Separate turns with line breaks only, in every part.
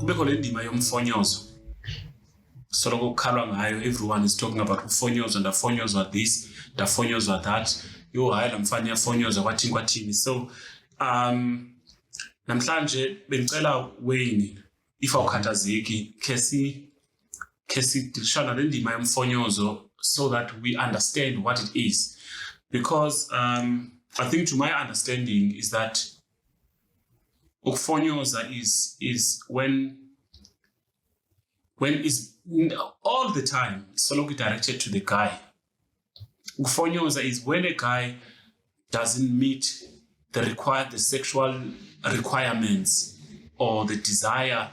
kubekho le ndima yomfonyozo soloko kukhalwa ngayo. Everyone is talking about ufonyozo, ndafonyozwa this, ndafonyozwa that, yo hayi lamfana yafonyozwa kwathini. So namhlanje bengicela Wayne if awukhathazeki ke sidishana le ndima yomfonyozo so that we understand what it is, because I think to my understanding is that ukufonyoza is when is all the time solely directed to the guy. Ukufonyoza is when a guy doesn't meet the sexual requirements or the desire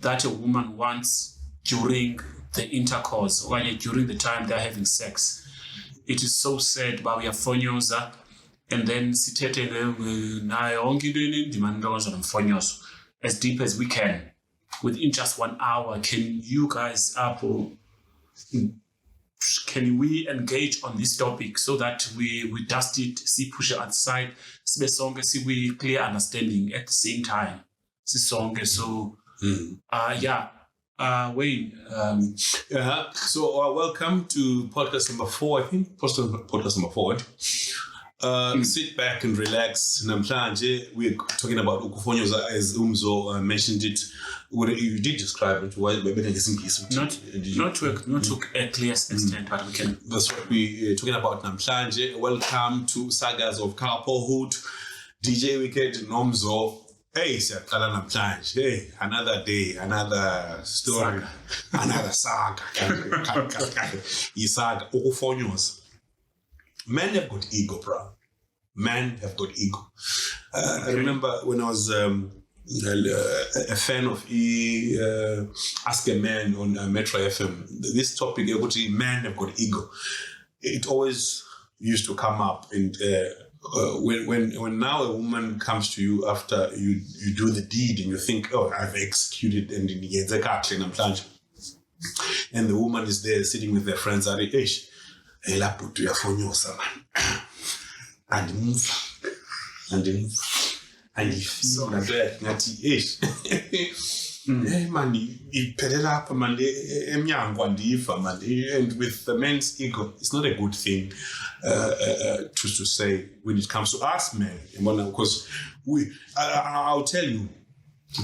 that a woman wants during the intercourse or during the time they're having sex. It is so sad, but we have fonyoza, and then sitete as deep as we can within just 1 hour. Can you guys can we engage on this topic so that we dust it, see push it aside, see we clear understanding at the same time. So Wayne.
So welcome to podcast number 4, I think. Podcast number 4. Sit back and relax. Namhlanje we're talking about Ukufonyoza as Umzo mentioned it. You did describe it. Why?
Not to a clear extent, but we can.
That's what we're talking about. Namhlanje. Welcome to Sagas of Couplehood. DJ Wicked Nomzo. Hey, siyaqala namhlanje. Hey, another day, another story, another saga. Isaga Ukufonyoza. Men have got ego, bro. Men have got ego. I remember when I was a fan of Ask a Man on Metro FM, this topic, men have got ego. It always used to come up, and when now a woman comes to you after you do the deed and you think, oh, I've executed and the woman is there sitting with their friends, are elaputu yafonyoza man andifisa nto ngathi hey man iphelela apha man emnyango andiva man. And with the men's ego, it's not a good thing to say when it comes to us men, because I'll tell you,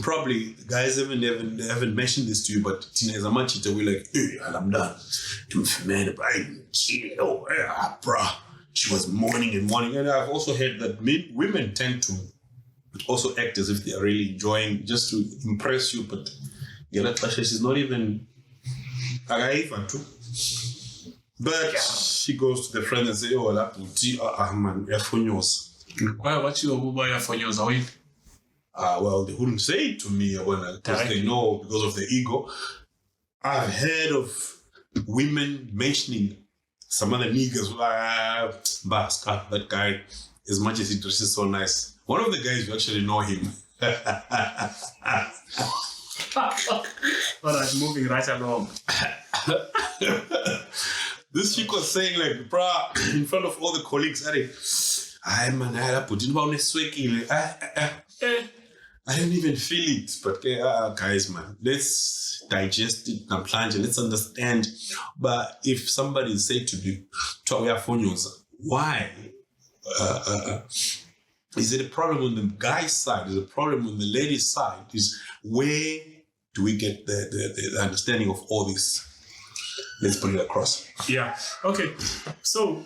probably guys haven't mentioned this to you, but as a machita, we're like, hey, I'm done. Man, oh, yeah, bruh. She was moaning. And I've also heard that women tend to also act as if they are really enjoying just to impress you, but she's not even but she goes to the friend and say, oh, man, yafonyoza.
Why what you yafonyoza?
Well, they wouldn't say it to me because they know, because of the ego. I've heard of women mentioning some other niggas like, that guy, as much as he dresses so nice. One of the guys, you actually know him.
All right, moving right along.
This chick was saying, like, bruh, in front of all the colleagues, I don't even feel it, but guys, man, let's digest it, let's understand. But if somebody is said to be Ukufonyoza, why? Is it a problem on the guy's side? Is it a problem on the lady's side? Is where do we get the understanding of all this? Let's put it across.
Yeah. Okay. So,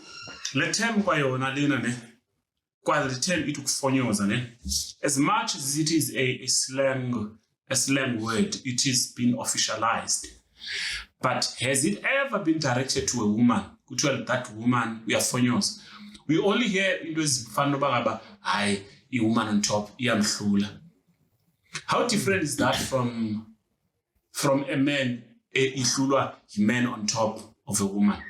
let him the term Ukufonyoza, as much as it is a slang word, it has been officialized. But has it ever been directed to a woman? Could tell that woman we are fonyoza? We only hear it was fanobagaba, a woman on top, iyamhlula. How different is that from a man, a man on top of a woman?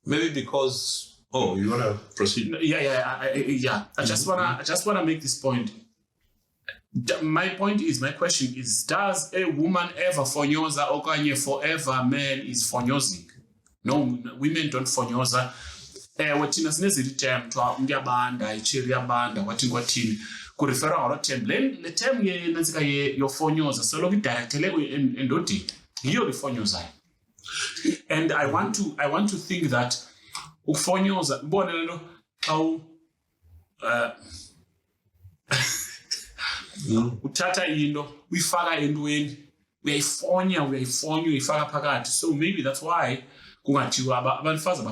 Maybe because. Oh, you wanna proceed?
Yeah. I just wanna make this point. My question is: does a woman ever fonyoza okanye forever man is fonyozing? No, women don't fonyoza. Wathina sinezeli term to ngiyabanda, ichiri yabanda, wathini. kurefera ngalo term le term yenantsika yofonyoza soloko idirectele endodeni yiyo lifonyozayo. And I want to think that ukufonyoza ubone lento xa uthatha into uyifaka entweni uyayifonya uyifaka phakathi. So maybe that's why kungathiwa abafazi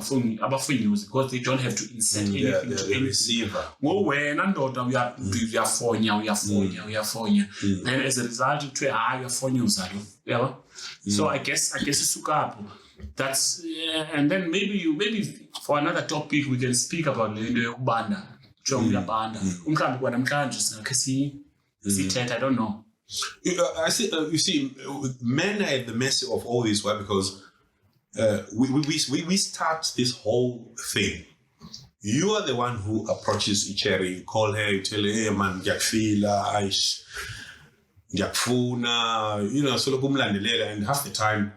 abafonyozi, because they don't have to insert anything to anything. Wena ndoda uyafonya then as a result kuthiwe uyafonyoza lo, yabo. So I guess isuka apho. That's and then maybe for another topic we can speak about le nto yokubanda njengoba uyabanda umhlambi kwanamhlanje singakhe sithetha. I don't know.
I see. You see, men are at the mercy of all this. Why? Because we start this whole thing. You are the one who approaches each other. You call her, you tell her, hey man, ngiyakufila, aish, ngiyakufuna, you know, so kumlandelela. And half the time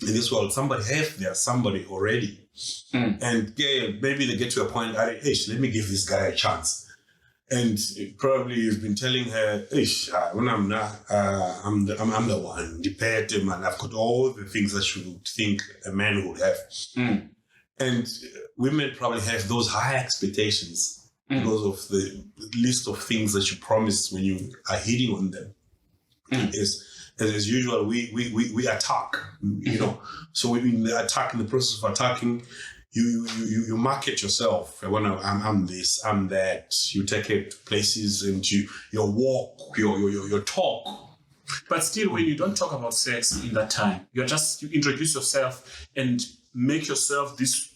in this world, there's somebody already. And maybe they get to a point, aish, let me give this guy a chance. And probably you've been telling her, when I'm the one, the man, I've got all the things that you would think a man would have. And women probably have those high expectations because of the list of things that you promise when you are hitting on them. As usual, we attack, you know. So in the process of attacking, you market yourself. I'm this, I'm that. You take it to places and your walk, your talk.
But still, when you don't talk about sex in that time, you introduce yourself and make yourself this.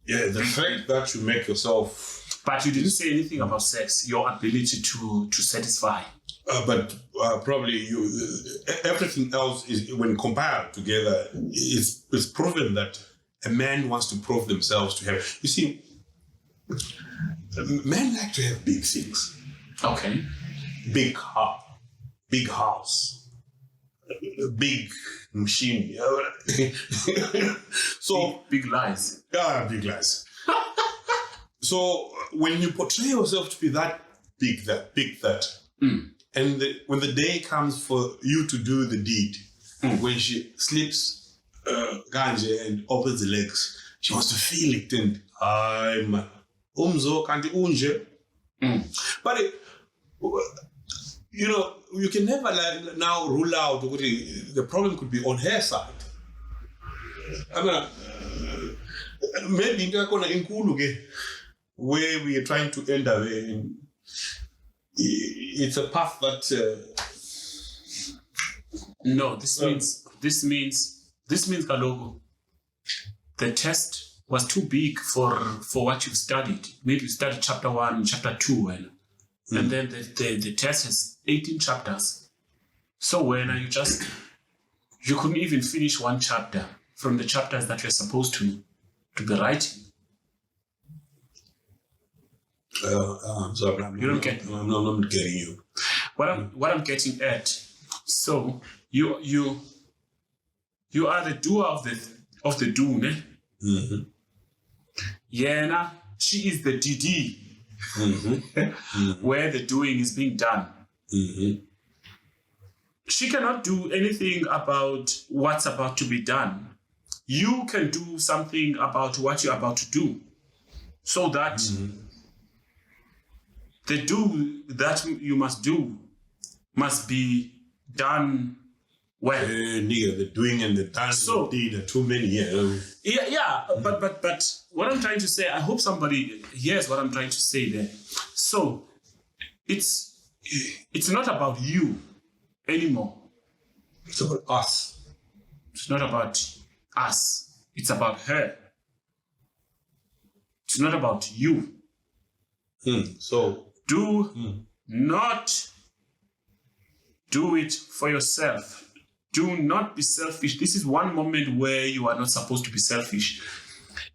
Yeah, the fact that you make yourself.
But you didn't say anything about sex, your ability to satisfy.
But probably everything else is, when compiled together, it's proven that a man wants to prove themselves to have. You see, men like to have big things.
Okay.
Big car, big house, big machine. So
big lies.
Big lies. So when you portray yourself to be that big, and when the day comes for you to do the deed, when she slips ganja and opens the legs, she wants to feel it and I'm umzo kanti unje. But you know, you can never now rule out the problem could be on her side. I mean, maybe where we are trying to end up in, it's a path that
no, this means Kalogo, the test was too big for what you've studied. Maybe you studied chapter 1, chapter 2, and then the test has 18 chapters. So when you couldn't even finish one chapter from the chapters that you're supposed to be writing.
So I'm not getting you.
What I'm getting at. So you are the doer of the do, ne? Yena, she is the DD, where the doing is being done. She cannot do anything about what's about to be done. You can do something about what you're about to do, so that the do that you must do must be done well.
The doing and the done indeed are too many.
Yeah. But what I'm trying to say, I hope somebody hears what I'm trying to say there. So it's not about you anymore.
It's about us.
It's not about us. It's about her. It's not about you.
So
do not do it for yourself. Do not be selfish. This is one moment where you are not supposed to be selfish.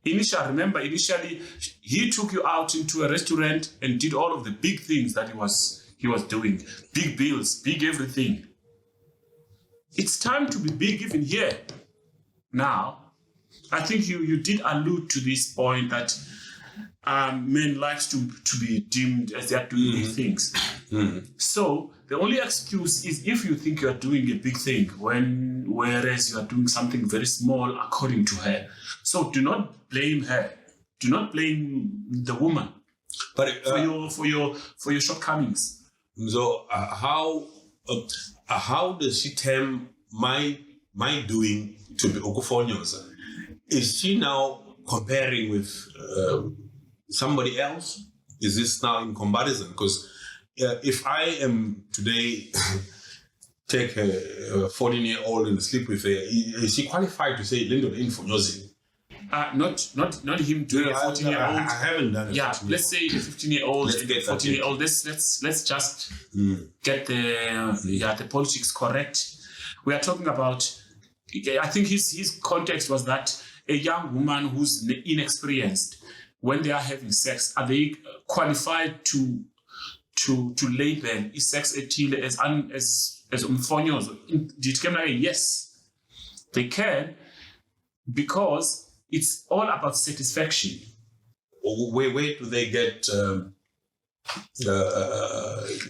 Initially, he took you out into a restaurant and did all of the big things that he was doing. Big bills, big everything. It's time to be big even here. Now, I think you did allude to this point that men likes to be deemed as they are doing big things. So the only excuse is if you think you are doing a big thing whereas you are doing something very small according to her. So do not blame her. Do not blame the woman for your shortcomings.
So how does she term my doing to be Ukufonyoza? Is she now comparing with somebody else? Is this now in comparison? Because if I am today take a 14-year-old and sleep with her, is she qualified to say Lindo Infonyozi?
Not him doing a 14-year-old.
I haven't done it.
Yeah, let's say a 15-year-old,
Let's get
14-year-old. Let's just get the politics correct. We are talking about. I think his context was that a young woman who's inexperienced, when they are having sex, are they qualified to label is sex ethile as umfonyozo? Yes, they can, because it's all about satisfaction.
Where do they get?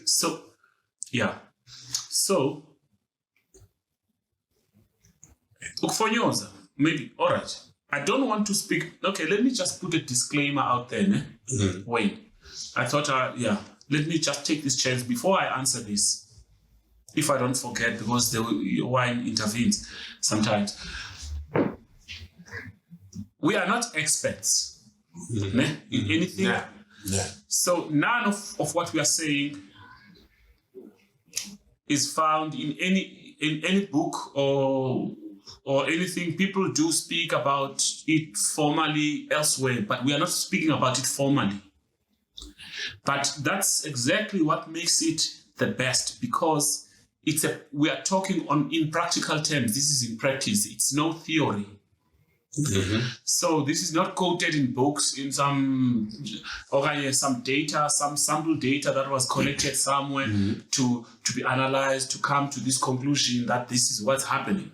So Ukufonyoza, maybe. All right. I don't want to speak. Okay, let me just put a disclaimer out there. Wait. I thought, let me just take this chance before I answer this. If I don't forget, because the wine intervenes sometimes. We are not experts in anything.
Yeah.
So none of what we are saying is found in any book or anything. People do speak about it formally elsewhere, but we are not speaking about it formally. But that's exactly what makes it the best, because we are talking in practical terms. This is in practice. It's no theory. So this is not quoted in books, in some data, some sample data that was collected somewhere to be analyzed, to come to this conclusion that this is what's happening.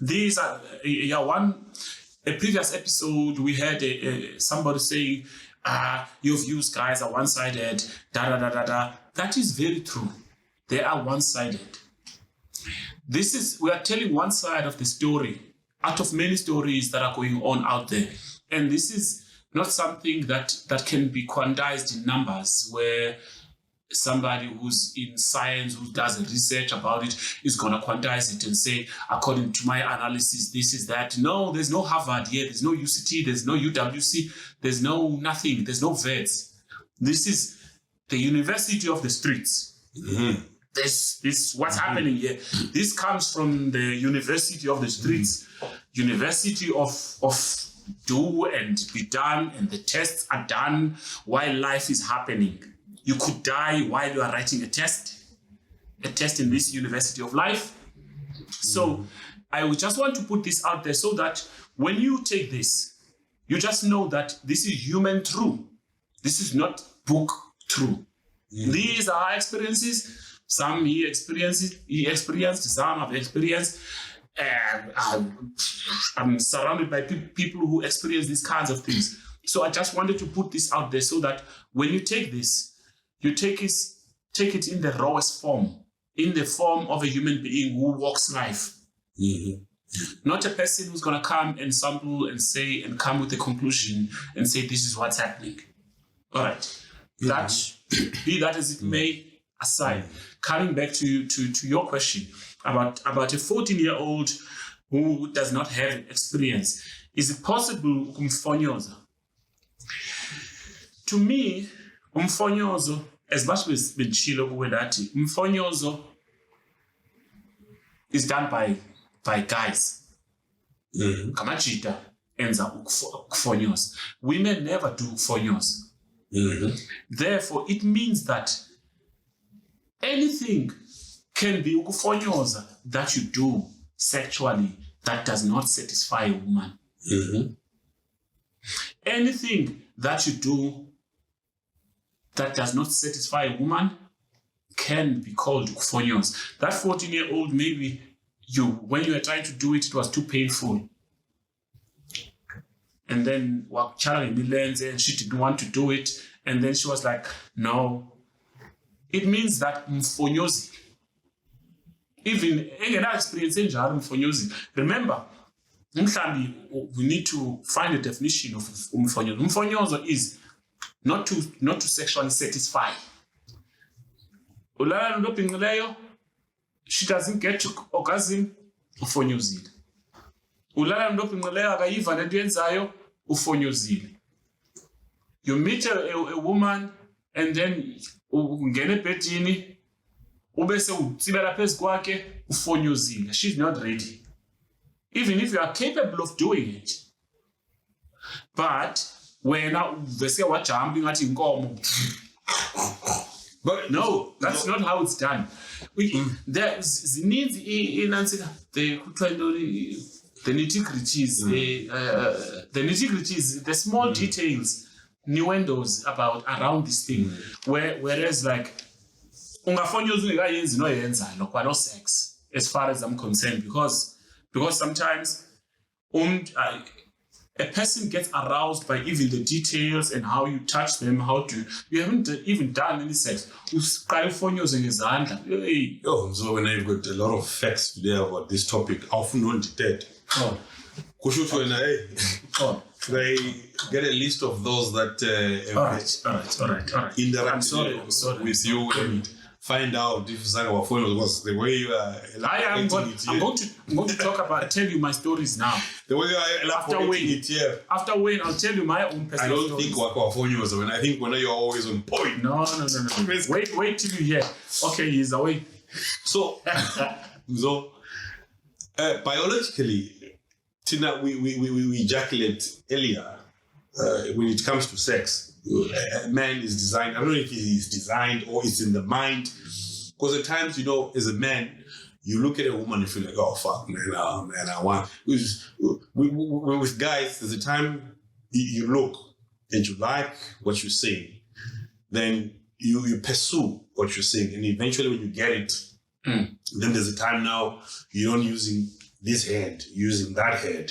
These are a previous episode we had somebody saying your views, guys, are one-sided, That is very true. They are one-sided. We are telling one side of the story out of many stories that are going on out there. And this is not something that can be quantized in numbers, where somebody who's in science, who does research about it, is going to quantize it and say, according to my analysis, this is that. No, there's no Harvard here, there's no UCT, there's no UWC, there's no nothing, there's no VETS. This is the university of the streets. This what's happening here. This comes from the university of the streets, university of do and be done, and the tests are done while life is happening. You could die while you are writing a test in this university of life. So I would just want to put this out there so that when you take this, you just know that this is human true. This is not book true. These are experiences. Some he experienced, some have experienced. I'm surrounded by people who experience these kinds of things. So I just wanted to put this out there so that when you take this, you take it in the rawest form, in the form of a human being who walks life. Not a person who's going to come and sample and say and come with a conclusion and say this is what's happening. All right. That, be that as it may, aside. Coming back to your question about a 14-year-old who does not have experience. Is it possible umfonyoza? To me, umfonyozo, as much as benchilo kuwelati, umfonyozo is done by guys. Kamachita enza ukufonyoza. Women never do ukufonyoza. Therefore, it means that anything can be ukufonyoza that you do sexually that does not satisfy a woman. Anything that you do that does not satisfy a woman can be called ukufonyoza. That 14-year-old, maybe when you were trying to do it, it was too painful. and then and she didn't want to do it, and then she was like, no. It means that mfonyozi, even experience mfonyozi. Remember, we need to find a definition of umfonyozo. Umfonyozo is not to sexually satisfy. Ulala nopingileyo, she doesn't get to orgasm, ufonyozile. Ulala nopingileyo akayiva lento yenzayo, ufonyozile. You meet a woman and then ungene ebhedini ubese utsibela phezu kwakhe ufonyozile. She's not ready. Even if you are capable of doing it. But wena uvese wajump ngathi inkomo. But no, that's not how it's done. There's needs in answer the nitty-gritties, the nitty-gritties, the small details, nuances around this thing. Whereas like no sex, as far as I'm concerned, because sometimes a person gets aroused by even the details and how you touch them, you haven't even done any sex.
So when I've got a lot of facts today about this topic, I often want dead. Should I get a list of those that
all right.
interact with you and find out if Zaga phone was the way you are.
I'm going to tell you my stories now.
The way you are elaborating it here.
After Wayne, I'll tell you my own personal
I don't think Ukufonyoza when I think when you're always on point.
No. Wait till you hear. Okay, he's away.
So biologically, Tina, we ejaculate earlier when it comes to sex. A man is designed, I don't know if he's designed or it's in the mind. Because at times, as a man, you look at a woman and feel like, oh, fuck, man, I want. With guys, there's a time you look and you like what you're saying. Then you pursue what you're saying. And eventually when you get it, then there's a time now you're not using this head, using that head.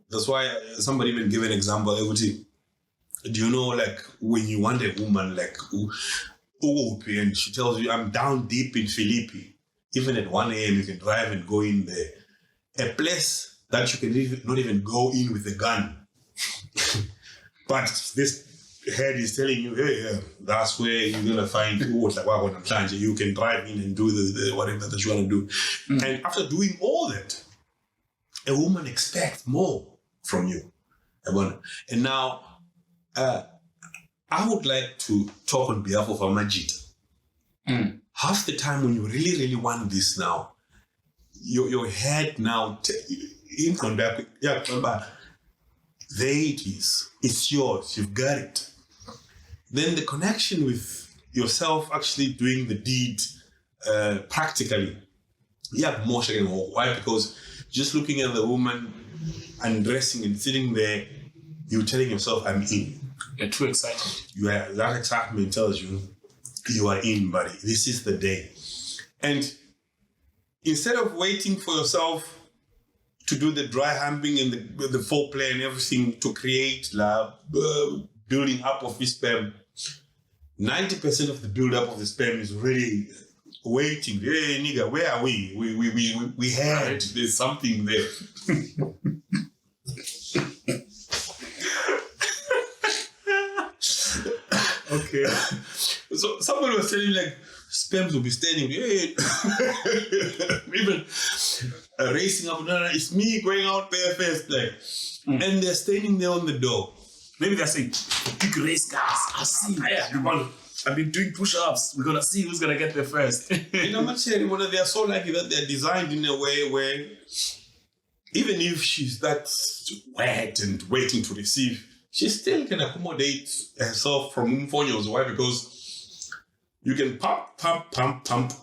That's why somebody even gave an example. Do you know, like, when you want a woman, like, and she tells you, I'm down deep in Philippi. Even at 1 a.m., you can drive and go in there. A place that you can not even go in with a gun. But this head is telling you, hey, that's where you're going to find you can drive in and do the whatever that you want to do. And after doing all that, a woman expects more from you. And now, I would like to talk on behalf of Amajita. Half the time when you really, really want this now, your head now, there it is. It's yours. You've got it. Then the connection with yourself actually doing the deed practically. Why? Because just looking at the woman undressing and sitting there, you're telling yourself, I'm in.
You're too excited.
That excitement tells you, you are in, buddy. This is the day. And instead of waiting for yourself to do the dry humping and the foreplay and everything to create building up of the sperm, 90% of the build up of the sperm is really waiting. Hey, nigga, where are we? We had, there's something there. Okay. So somebody was telling me, like, sperms will be standing, hey, even racing up. No, it's me going out there first, like, and they're standing there on the door.
Maybe they're saying, big race, guys. I see. I've been doing push-ups. We're gonna see who's gonna get there first.
You know what I'm saying? They are so lucky that they're designed in a way where even if she's that wet and waiting to receive, she still can accommodate herself from Ukufonyoza. Why? Because you can pump.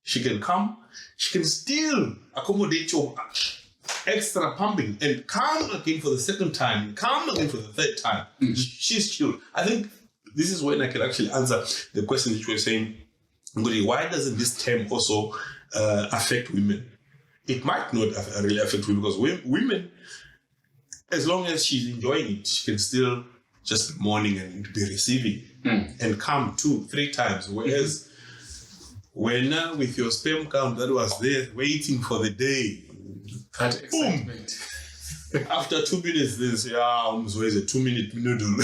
She can come. She can still accommodate your extra pumping and come again for the second time, come again for the third time. She's chill. I think this is when I can actually answer the question that you were saying, why doesn't this term also affect women? It might not really affect women because women, as long as she's enjoying it, she can still just be mourning and be receiving and come 2-3 times. Whereas when with your sperm count that was there waiting for the day,
That excitement.
after 2 minutes, they say, where's a 2-minute noodle?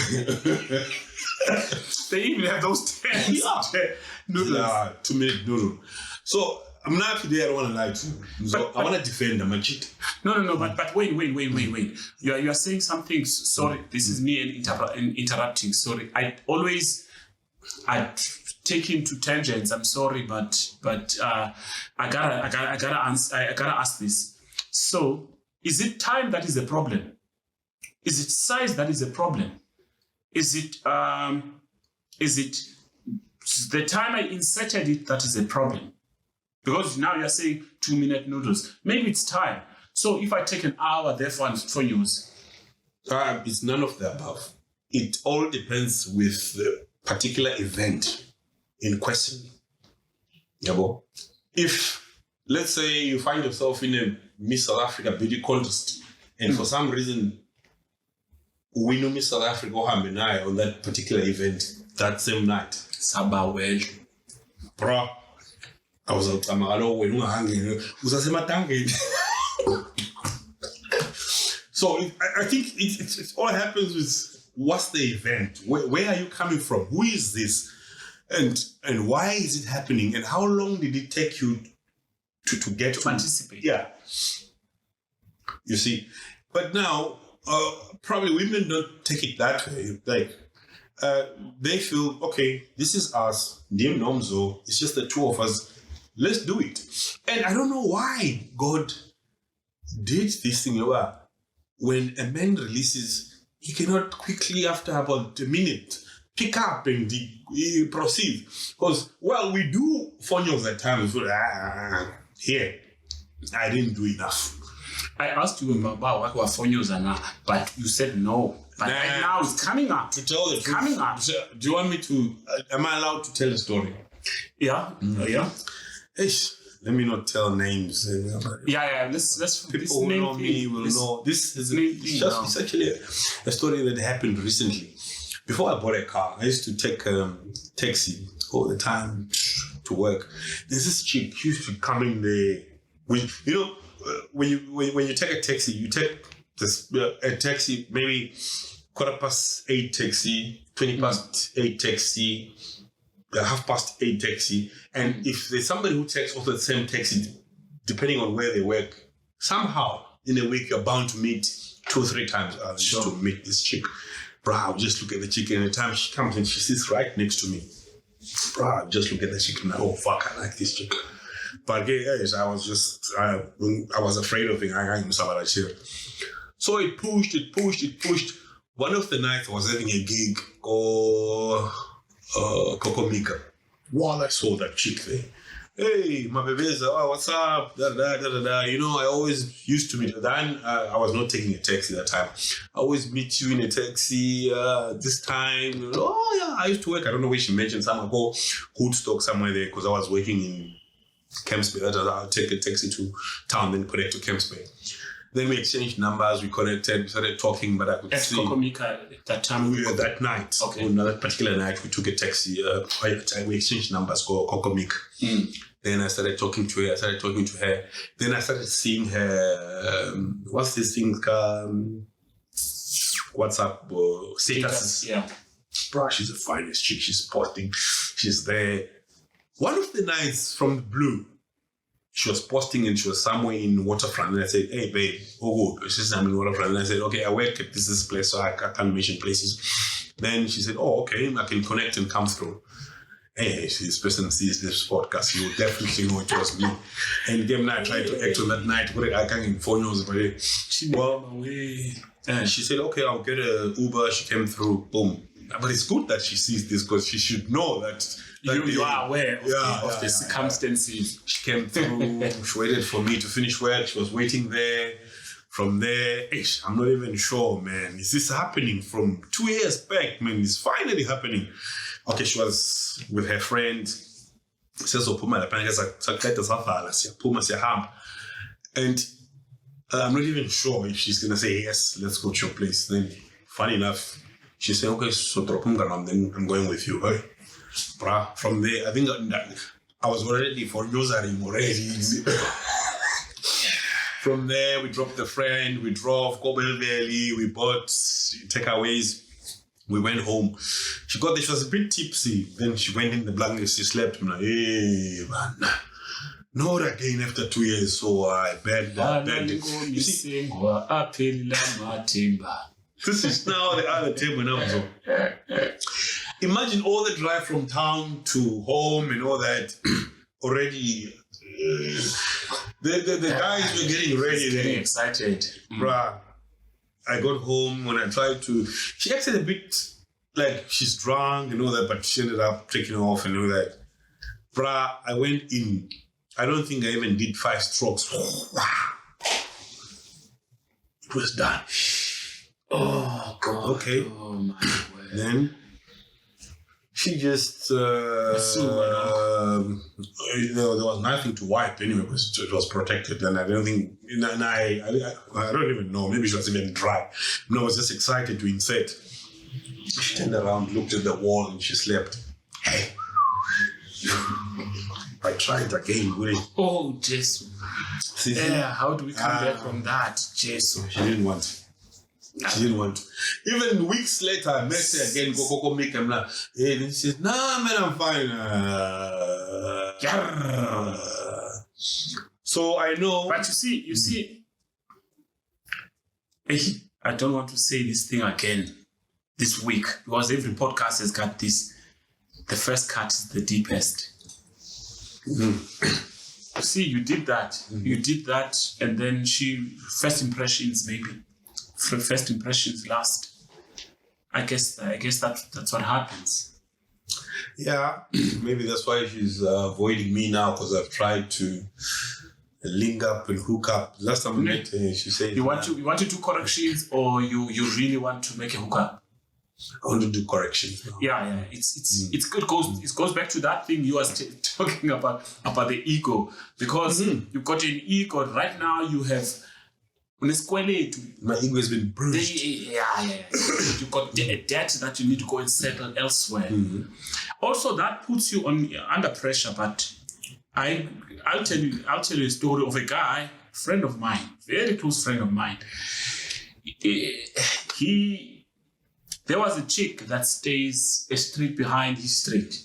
They even have those terms. Noodles.
Yeah, 2-minute noodle. So I'm not today, I don't want to lie to you. So I want to defend them, I cheat.
No, but wait. You are saying something. Sorry, this is me interrupting. Sorry, I take him to tangents. I'm sorry, but I gotta ask this. So, is it time that is a problem? Is it size that is a problem? Is it the time I inserted it that is a problem? Because now you're saying 2-minute noodles. Maybe it's time. So if I take an hour, therefore, for use.
It's none of the above. It all depends with the particular event in question. Yabo. If, let's say, you find yourself in a Miss South Africa beauty contest, and for some reason, we know Miss South Africa on that particular event that same night.
Sabawel.
Bro, I was out when we were hanging. So I think it all happens with what's the event? Where are you coming from? Who is this? And why is it happening? And how long did it take you to get to
anticipate?
Yeah. You see, but now probably women don't take it that way. Like they feel, okay, this is us, dear Nomzo. It's just the two of us. Let's do it. And I don't know why God did this thing. When a man releases, he cannot quickly, after about a minute, pick up and proceed. Because, well, we do Ukufonyoza at times. Here, I didn't do enough.
I asked you about Ukufonyoza now, but you said no. But right now it's coming up.
To tell the truth,
coming up.
Do you want me to? Am I allowed to tell a story?
Yeah. Yeah.
Let me not tell names.
Yeah. Let's
people who know me will know. This is it's actually a story that happened recently. Before I bought a car, I used to take taxi all the time to work. There's this chick who used to come in there. When you take a taxi, you take a taxi maybe 8:15 taxi, 8:20 taxi, 8:30 taxi, and if there's somebody who takes also the same taxi, depending on where they work, somehow in a week you're bound to meet 2 or 3 times to meet this chick. Bro, I'll just look at the chick, and the time she comes and she sits right next to me. Bro, I'll just look at the chick and oh fuck, I like this chick. But yes, I was afraid of it. So it pushed. One of the nights I was having a gig or Kokomika. While I saw that chick there, hey, my bebeza, what's up? You know, I always used to meet. Then I was not taking a taxi that time. I always meet you in a taxi. This time, oh yeah, I used to work. I don't know where she mentioned somewhere. Go Hoodstock somewhere there because I was working in Camps Bay. I'll take a taxi to town, then connect to Camps Bay. Then we exchanged numbers, we connected, we started talking, but I could see...
Kokomika, that time?
That night,
okay.
On that particular night, we took a taxi. We exchanged numbers for Kokomika. Then I started talking to her. Then I started seeing her... what's this thing? WhatsApp statuses.
Yeah.
Bro, she's the finest chick. She's posting. She's there. One of the nights from the blue, she was posting and she was somewhere in Waterfront. And I said, hey, babe, oh, good. She said, I'm in Waterfront. And I said, okay, I work at this place, so I can't mention places. Then she said, oh, okay, I can connect and come through. Hey, this person sees this podcast, you will definitely know it was me. And then I tried to act on that night, but I can't inform you. And she said, okay, I'll get an Uber. She came through, boom. But it's good that she sees this because she should know that
you are aware of the circumstances.
She came through, she waited for me to finish work. She was waiting there. From there, I'm not even sure, man. Is this happening from 2 years back, man? It's finally happening. Okay, she was with her friend. And I'm not even sure if she's gonna say yes, let's go to your place. Then, funny enough, she said, okay, so drop him, then I'm going with you. Hey, bruh, from there, I think I was already for Xhosa already. From there, we dropped the friend, we drove, Kobel Valley, we bought takeaways, we went home. She got there, she was a bit tipsy. Then she went in the blanket, she slept. I'm like, hey, man. Not again after 2 years, so I bad. You see, this is now the other table now. So. Imagine all the drive from town to home and all that. Already, the guys were getting ready.
Getting excited.
Bruh, I got home when I tried to. She acted a bit like she's drunk and all that, but she ended up taking off and all that. Bruh, I went in. I don't think I even did 5 strokes. It was done.
Oh, God.
Okay.
Oh, my word.
Then she just, there was nothing to wipe anyway because it was protected. And I don't think, and I don't even know. Maybe she was even dry. No, I was just excited to insert. She turned around, looked at the wall, and she slept. Hey. I tried again, really.
Oh, Jesus. Yeah, how do we come back from that? Jesus.
She didn't want. She didn't want to. Even weeks later, I met her again, go make him laugh. And she said, nah, man, I'm fine. So I know.
But you see, I don't want to say this thing again this week because every podcast has got this. The first cut is the deepest. See, you did that. You did that, and then first impressions maybe. First impressions last. I guess that's what happens.
Yeah, maybe that's why she's avoiding me now because I've tried to link up and hook up. Last time we met, she said,
"You want to do corrections, or you really want to make a hookup?"
I want to do corrections now.
Yeah. It's good. It goes back to that thing you were talking about the ego, because you've got an ego right now. You have
my ego has been bruised.
Yeah. You've got a debt that you need to go and settle elsewhere. Also, that puts you under pressure. But I'll tell you a story of a guy, friend of mine, very close friend of mine. There was a chick that stays a street behind his street.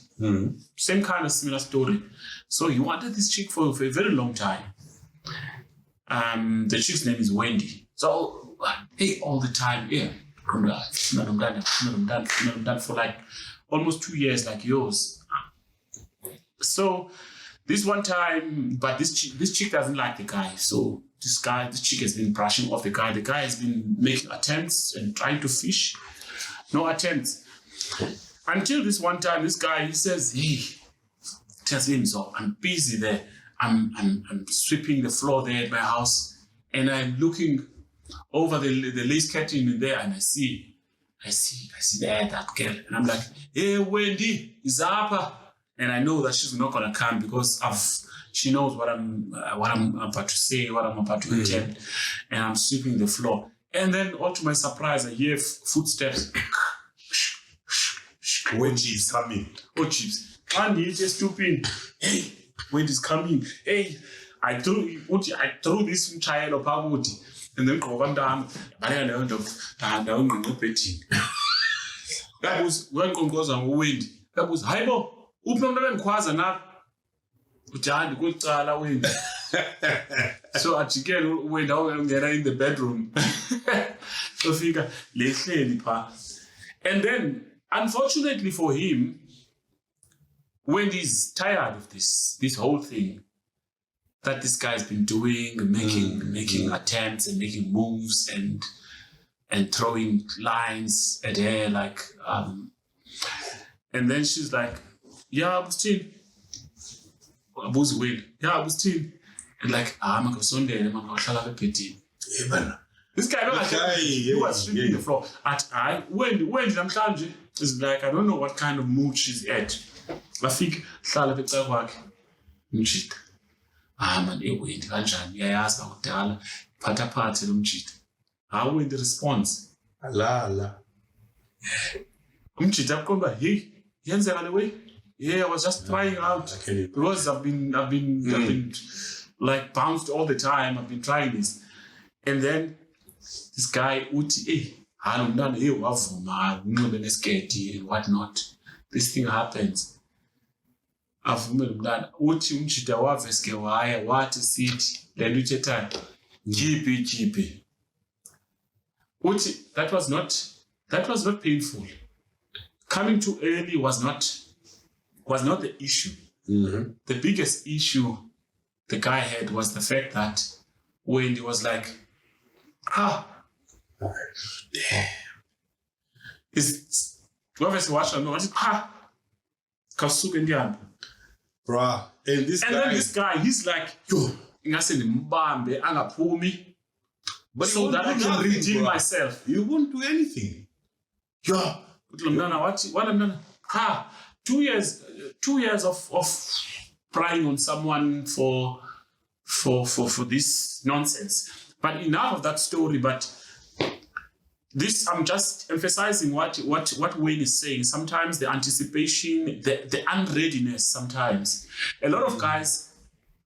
Same kind of similar story. So he wanted this chick for a very long time. The chick's name is Wendy. So, all the time, not done for like almost 2 years, like yours. So, this one time, but this chick doesn't like the guy. So, this chick has been brushing off the guy. The guy has been making attempts and trying to fish. No attempts. Until this one time, this guy, he says, hey, tells him, so I'm busy there. I'm sweeping the floor there at my house, and I'm looking over the lace curtain in there, and I see there that girl, and I'm like, hey, Wendy, is up? And I know that she's not gonna come because she knows what I'm about to say, what I'm about to attempt, and I'm sweeping the floor, and then all to my surprise, I hear footsteps.
Wendy's coming.
Oh, chips! And he's just stupid. Hey. Wendy's coming. Hey, I threw this child of and then go down. That was when goes on wind. That was Hybo. So I again went down and get in the bedroom. So figure and then unfortunately for him, Wendy's tired of this whole thing that this guy's been doing, making attempts and making moves and throwing lines at her, like and then she's like, yeah, Agustin. And like, I'm gonna go Sunday, I'm gonna go this guy, he was sweeping the floor. Wendy, is like, I don't know what kind of mood she's at. Bafika hlala becaka kwakhe umjika man eWendy kanjani uyayazi bakudala pata lomjita. How in the response?
Allah.
Umjita komba, hey, yenzeka le way. Yeah, I was just trying out because I've been like bounced all the time. I've been trying this, and then this guy uti, wavuma, and whatnot. This thing happens. Avume umntana uthi umjida waveske waya wathi sithi le nto uthethayo jipi uthi that was not painful. Coming too early was not the issue.
Mm-hmm.
The biggest issue the guy had was the fact that when he was like, is obviously watch no what is kasuke ndihambe.
Bruh, and
then this guy, he's like, yo, ingase ndimbambe angaphumi,
but
so that I can redeem myself.
You won't do anything.
Yeah. But mntana wathi, wala mntana, 2 years of prying on someone for this nonsense. But enough of that story. But this, I'm just emphasizing what Wayne is saying. Sometimes the anticipation, the unreadiness. Sometimes a lot of guys,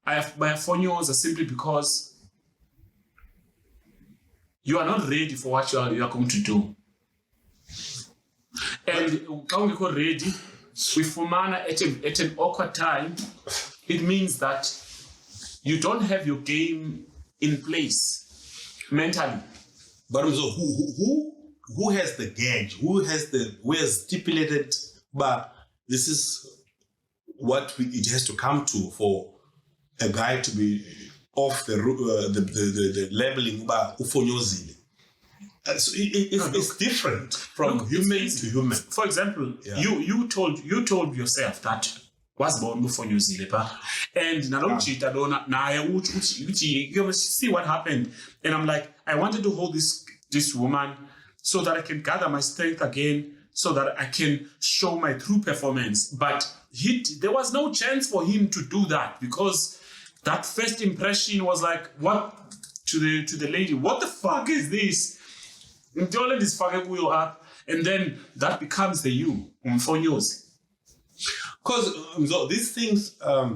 I have Ukufonyoza simply because you are not ready for what you are going to do. And when you ready, with Fumana at an awkward time, it means that you don't have your game in place mentally.
But so who has the gauge? Who has stipulated? But this is what it has to come to for a guy to be off the labeling about Ukufonyoza. So it's different from human to human.
For example, you told yourself that was born Ukufonyoza pa, and nalomjita dona naye uthi you see what happened, and I'm like, I wanted to hold this woman so that I can gather my strength again, so that I can show my true performance. But there was no chance for him to do that, because that first impression was like, what to the lady? What the fuck is this? Until this fucking wheel up, and then that becomes the you, Ukufonyoza.
Because these things, I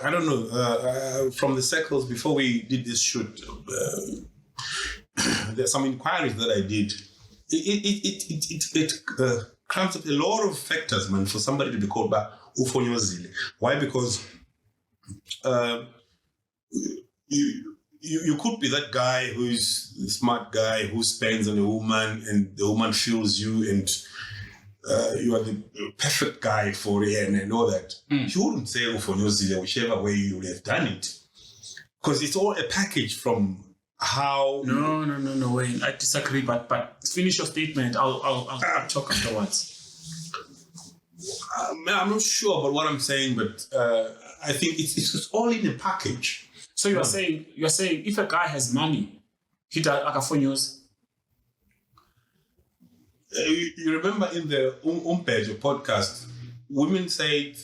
don't know, from the circles before we did this shoot, there's some inquiries that I did. It comes up a lot of factors, man, for somebody to be called by Ukufonyoza. Why? Because you could be that guy who's the smart guy who spends on a woman and the woman feels you and you are the perfect guy for it and all that. You wouldn't say Ukufonyoza whichever way you would have done it. Because it's all a package from how...
No, wait. I disagree, but finish your statement. I'll talk afterwards.
I'm not sure about what I'm saying, but I think it's all in a package.
So you're saying if a guy has money, he does Ukufonyoza.
You remember in the Umpejo podcast, women said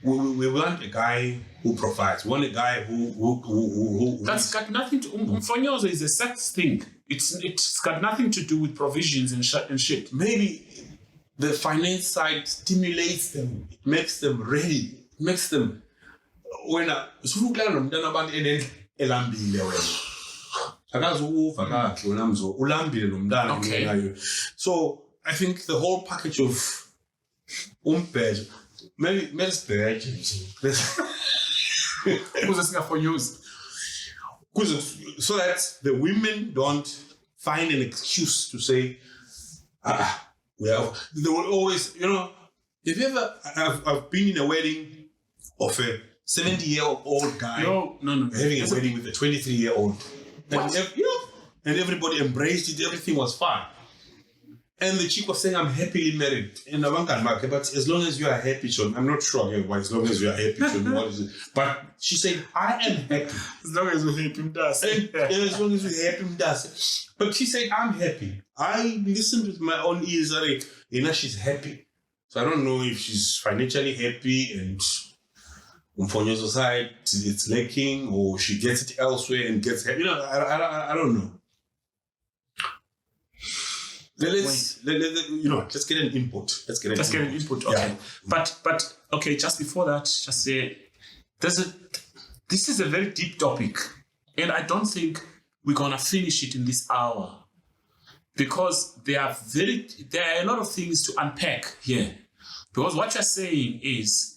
we want a guy who provides. We want a guy who
That's got nothing to. Ukufonyoza is a sex thing. It's got nothing to do with provisions and shit.
Maybe the finance side stimulates them. It makes them ready. It makes them. When usukuhlala nomntana abantu elambile wena akazuva kahle wena mzo ulambile nomntana. So I think the whole package of umbhejo maybe sibheje
Ukuze singafonyozi,
so that the women don't find an excuse to say they will always, have you ever I've been in a wedding of a 70-year-old guy having a wedding with a 23-year-old. And everybody embraced it, everything was fine. And the chick was saying, I'm happily married. And but as long as you are happy, Sean, I'm not sure again why, as long as you are happy, Sean, what is it? But she said, I am happy.
As long as you're happy, does.
And as long as you're happy, does. But she said, I'm happy. I listened with my own ears, she's happy. So I don't know if she's financially happy and Ukufonyoza side, it's lacking, or she gets it elsewhere and gets, I don't know. Let's get an input. Let's get an input.
Okay. Yeah. But okay, just before that, just say this is a very deep topic, and I don't think we're gonna finish it in this hour because there are a lot of things to unpack here. Because what you're saying is,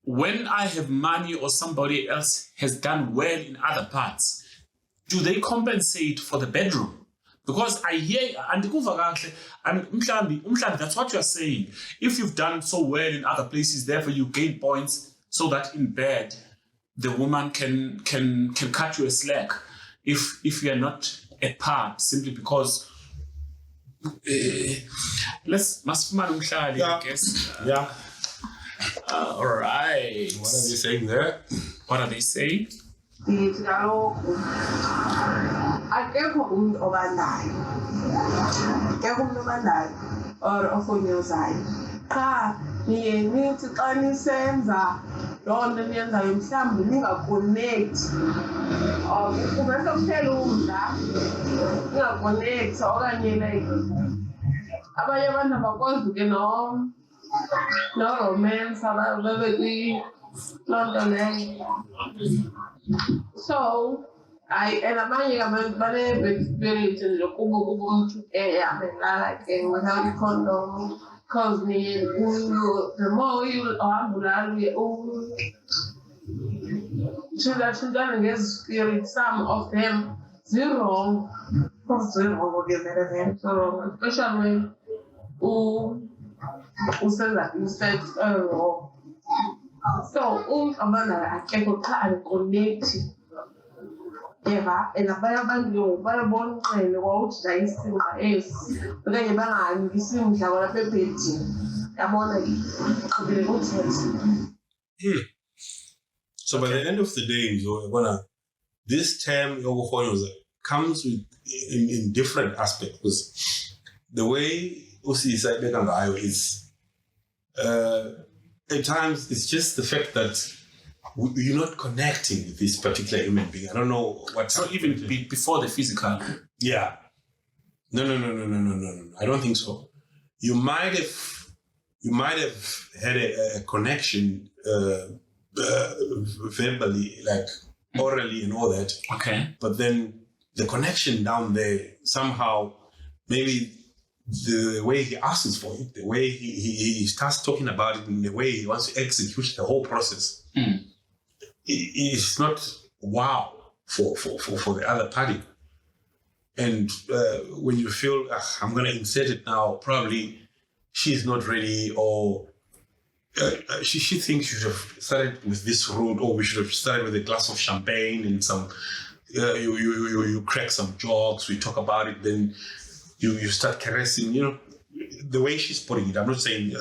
when I have money or somebody else has done well in other parts, do they compensate for the bedroom? Because I hear, and that's what you're saying. If you've done so well in other places, therefore you gain points so that in bed the woman can cut you a slack if you're not at par, simply because I guess.
Yeah.
All right.
What are they saying there?
What are they saying?
Akekho umuntu obandayo. Akekho umuntu obandayo or ofonyozayo. Cha, nithi xa nisenza loo nto niyenzayo mhlawumbi ningakonekthi. Kuvese kuphela umdla, ningakonekthi okanye like abanye abantu abakwazi ke no-romance ababe kuloo nto leyo. So and abanye abantu bane-experience nje kubo umuntu ehambelana ke without i-condom, because the more uhamba ulala shintshana ngezi-spirit, some of them zii-wrong. Zii-wrong ke very wrong, especially when usenza i-sex wrong. So umuntu abanayo akekho xa alikonekthi eva, and abanye abantu bayabona unxele kwawuthi nje isinqa esi okanye banganikisi umdla kwalapha ebhedini, yabona igqibile kuthetha.
So by the end of the day, this term Ukufonyoza comes with in different aspects, because the way usisa ibeka ngayo is at times it's just the fact that you're not connecting with this particular human being. I don't know what.
So even before the physical.
Yeah. No. I don't think so. You might have had a connection verbally, like orally and all that.
Okay.
But then the connection down there, somehow, maybe the way he asks for it, the way he starts talking about it, and the way he wants to execute the whole process, it's not wow for the other party. And when you feel, I'm going to insert it now, probably she's not ready, or she thinks you should have started with this route, or we should have started with a glass of champagne and some, you crack some jokes, we talk about it, then you start caressing, the way she's putting it. I'm not saying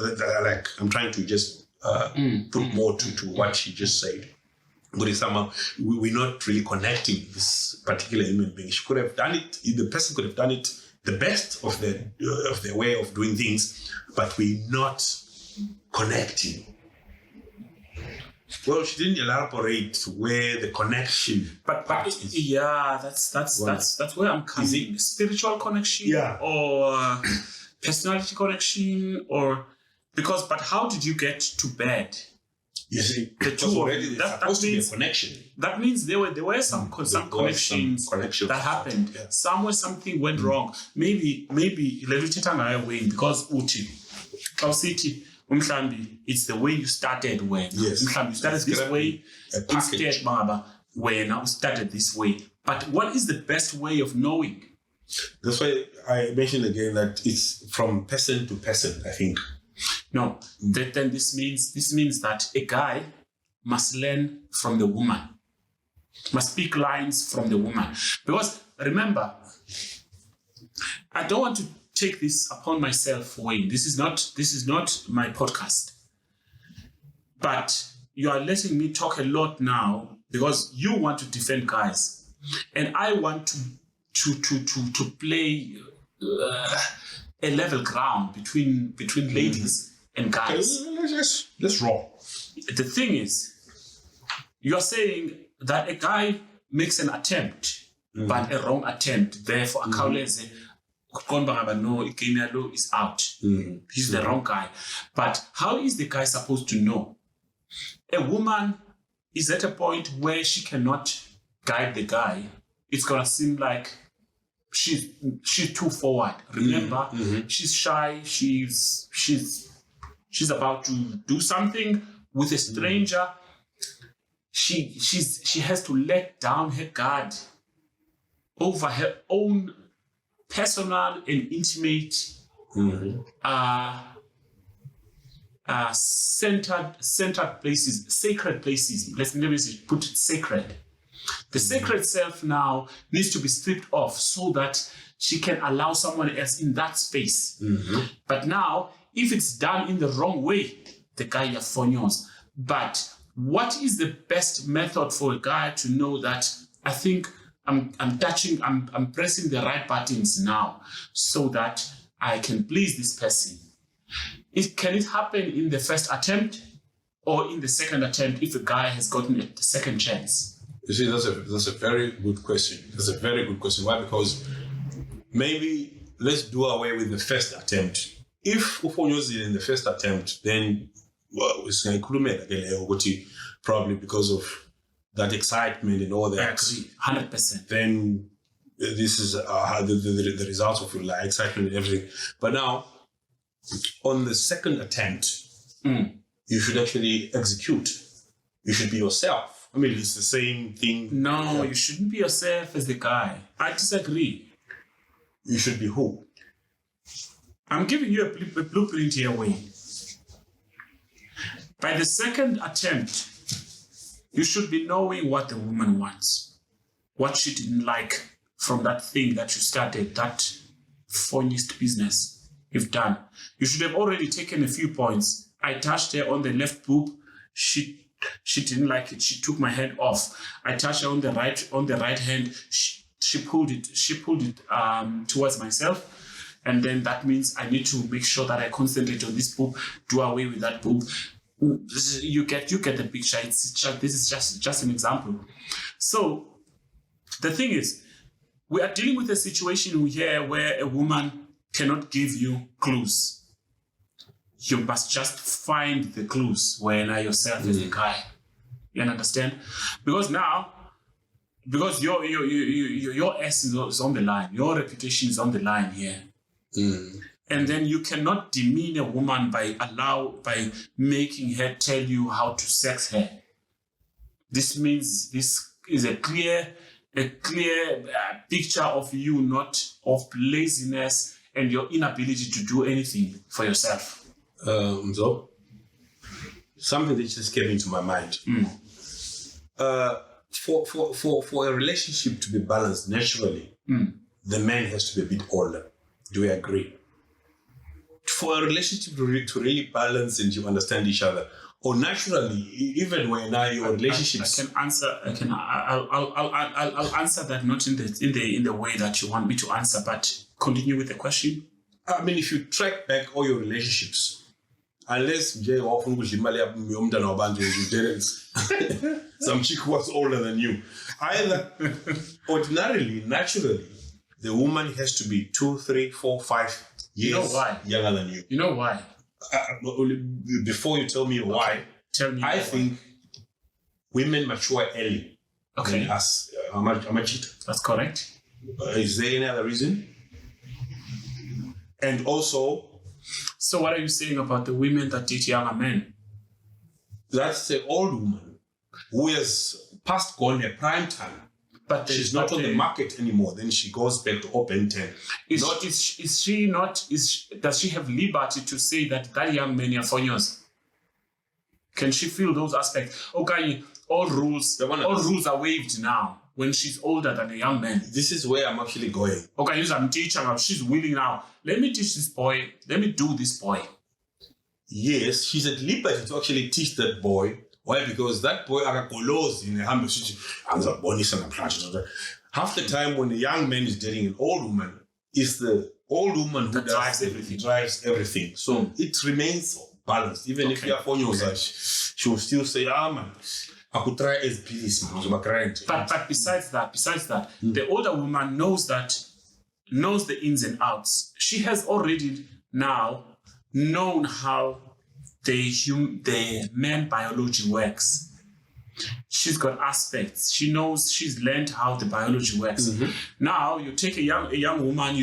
like, I'm trying to just put more to what she just said. But it's somehow, we're not really connecting with this particular human being. She could have done it, the person could have done it the best of their way of doing things, but we're not connecting. Well, she didn't elaborate where the connection.
But yeah, that's where I'm coming. Spiritual connection,
yeah,
or personality connection, or but how did you get to bed?
You see,
the two of
them, that means, to be a connection.
That means there were some connections that happened.
Yeah.
Somewhere something went wrong. Maybe leluthetha ngayo way, because uthi xa usithi umhlambi, it's the way you started when.
Yes.
Umhlambi, you started this way, instead baba when I started this way. But what is the best way of knowing?
That's why I mentioned again that it's from person to person, I think.
No, then this means that a guy must learn from the woman, must speak lines from the woman. Because remember, I don't want to take this upon myself, Wayne. This is not my podcast. But you are letting me talk a lot now because you want to defend guys, and I want to play a level ground between ladies and guys.
Let's roll.
The thing is, you're saying that a guy makes an attempt, but a wrong attempt. Therefore, akhawuleze ukuqonda ngaba no igame yalo is out. He's the wrong guy. But how is the guy supposed to know? A woman is at a point where she cannot guide the guy. It's gonna seem like she's too forward. Remember, she's shy. She's about to do something with a stranger. She has to let down her guard over her own personal and intimate centered places, sacred places. Let me put it sacred. The sacred self now needs to be stripped off so that she can allow someone else in that space. But now, if it's done in the wrong way, the guy Ukufonyoza. But what is the best method for a guy to know that I think I'm pressing the right buttons now so that I can please this person? Can it happen in the first attempt or in the second attempt if a guy has gotten a second chance?
You see, that's a very good question. That's a very good question. Why? Because maybe let's do away with the first attempt. If Ukufonyoza is in the first attempt, then it's going to probably because of that excitement and all that.
I agree, 100%.
Then this is the results of like excitement and everything. But now, on the second attempt, you should actually execute. You should be yourself. I mean, it's the same thing.
No, you shouldn't be yourself as the guy. I disagree.
You should be who?
I'm giving you a blueprint here, Wayne. By the second attempt, you should be knowing what the woman wants, what she didn't like from that thing that you started, that phonist business you've done. You should have already taken a few points. I touched her on the left boob. She didn't like it. She took my hand off. I touched her on the right hand. She pulled it towards myself. And then that means I need to make sure that I concentrate on this boob, do away with that boob. You get the picture. This is just an example. So the thing is, we are dealing with a situation here where a woman cannot give you clues. You must just find the clues when yourself as the guy. You understand? Because your ass is on the line. Your reputation is on the line here. And then you cannot demean a woman by making her tell you how to sex her. This means this is a clear picture of you, not of laziness and your inability to do anything for yourself.
So something that just came into my mind. For a relationship to be balanced naturally, the man has to be a bit older. Do we agree? For a relationship to really balance and you understand each other, or naturally, even when your relationships,
I'll answer that not in the way that you want me to answer, but continue with the question.
I mean, if you track back all your relationships, unless some chick who was older than you, either ordinarily, naturally, the woman has to be 2, 3, 4, 5 years younger than you.
You know why?
Before you tell me why,
tell me.
I think women mature early.
Okay.
As I'm a cheater.
That's correct.
Is there any other reason? And also,
so what are you saying about the women that date younger men?
That's the old woman who has past gone her prime time. But she's not on the market anymore. Then she goes back to open 10.
Does she have liberty to say that young man are Ukufonyoza? Can she feel those aspects? Okay, all rules are waived now when she's older than a young man.
This is where I'm actually going.
Okay, I'm teaching her. She's willing now. Let me teach this boy. Let me do this boy.
Yes, she's at liberty to actually teach that boy. Why? Because that boy akagolozi in a humble half the time when a young man is dating an old woman, it's the old woman who
drives everything.
So it remains balanced. Even if you are Ukufonyoza, she will still say, man, I could try as police, man.
But besides that, the older woman knows the ins and outs. She has already now known how the man biology works. She's got aspects. She knows, she's learned how the biology works.
Mm-hmm.
Now you take a young woman,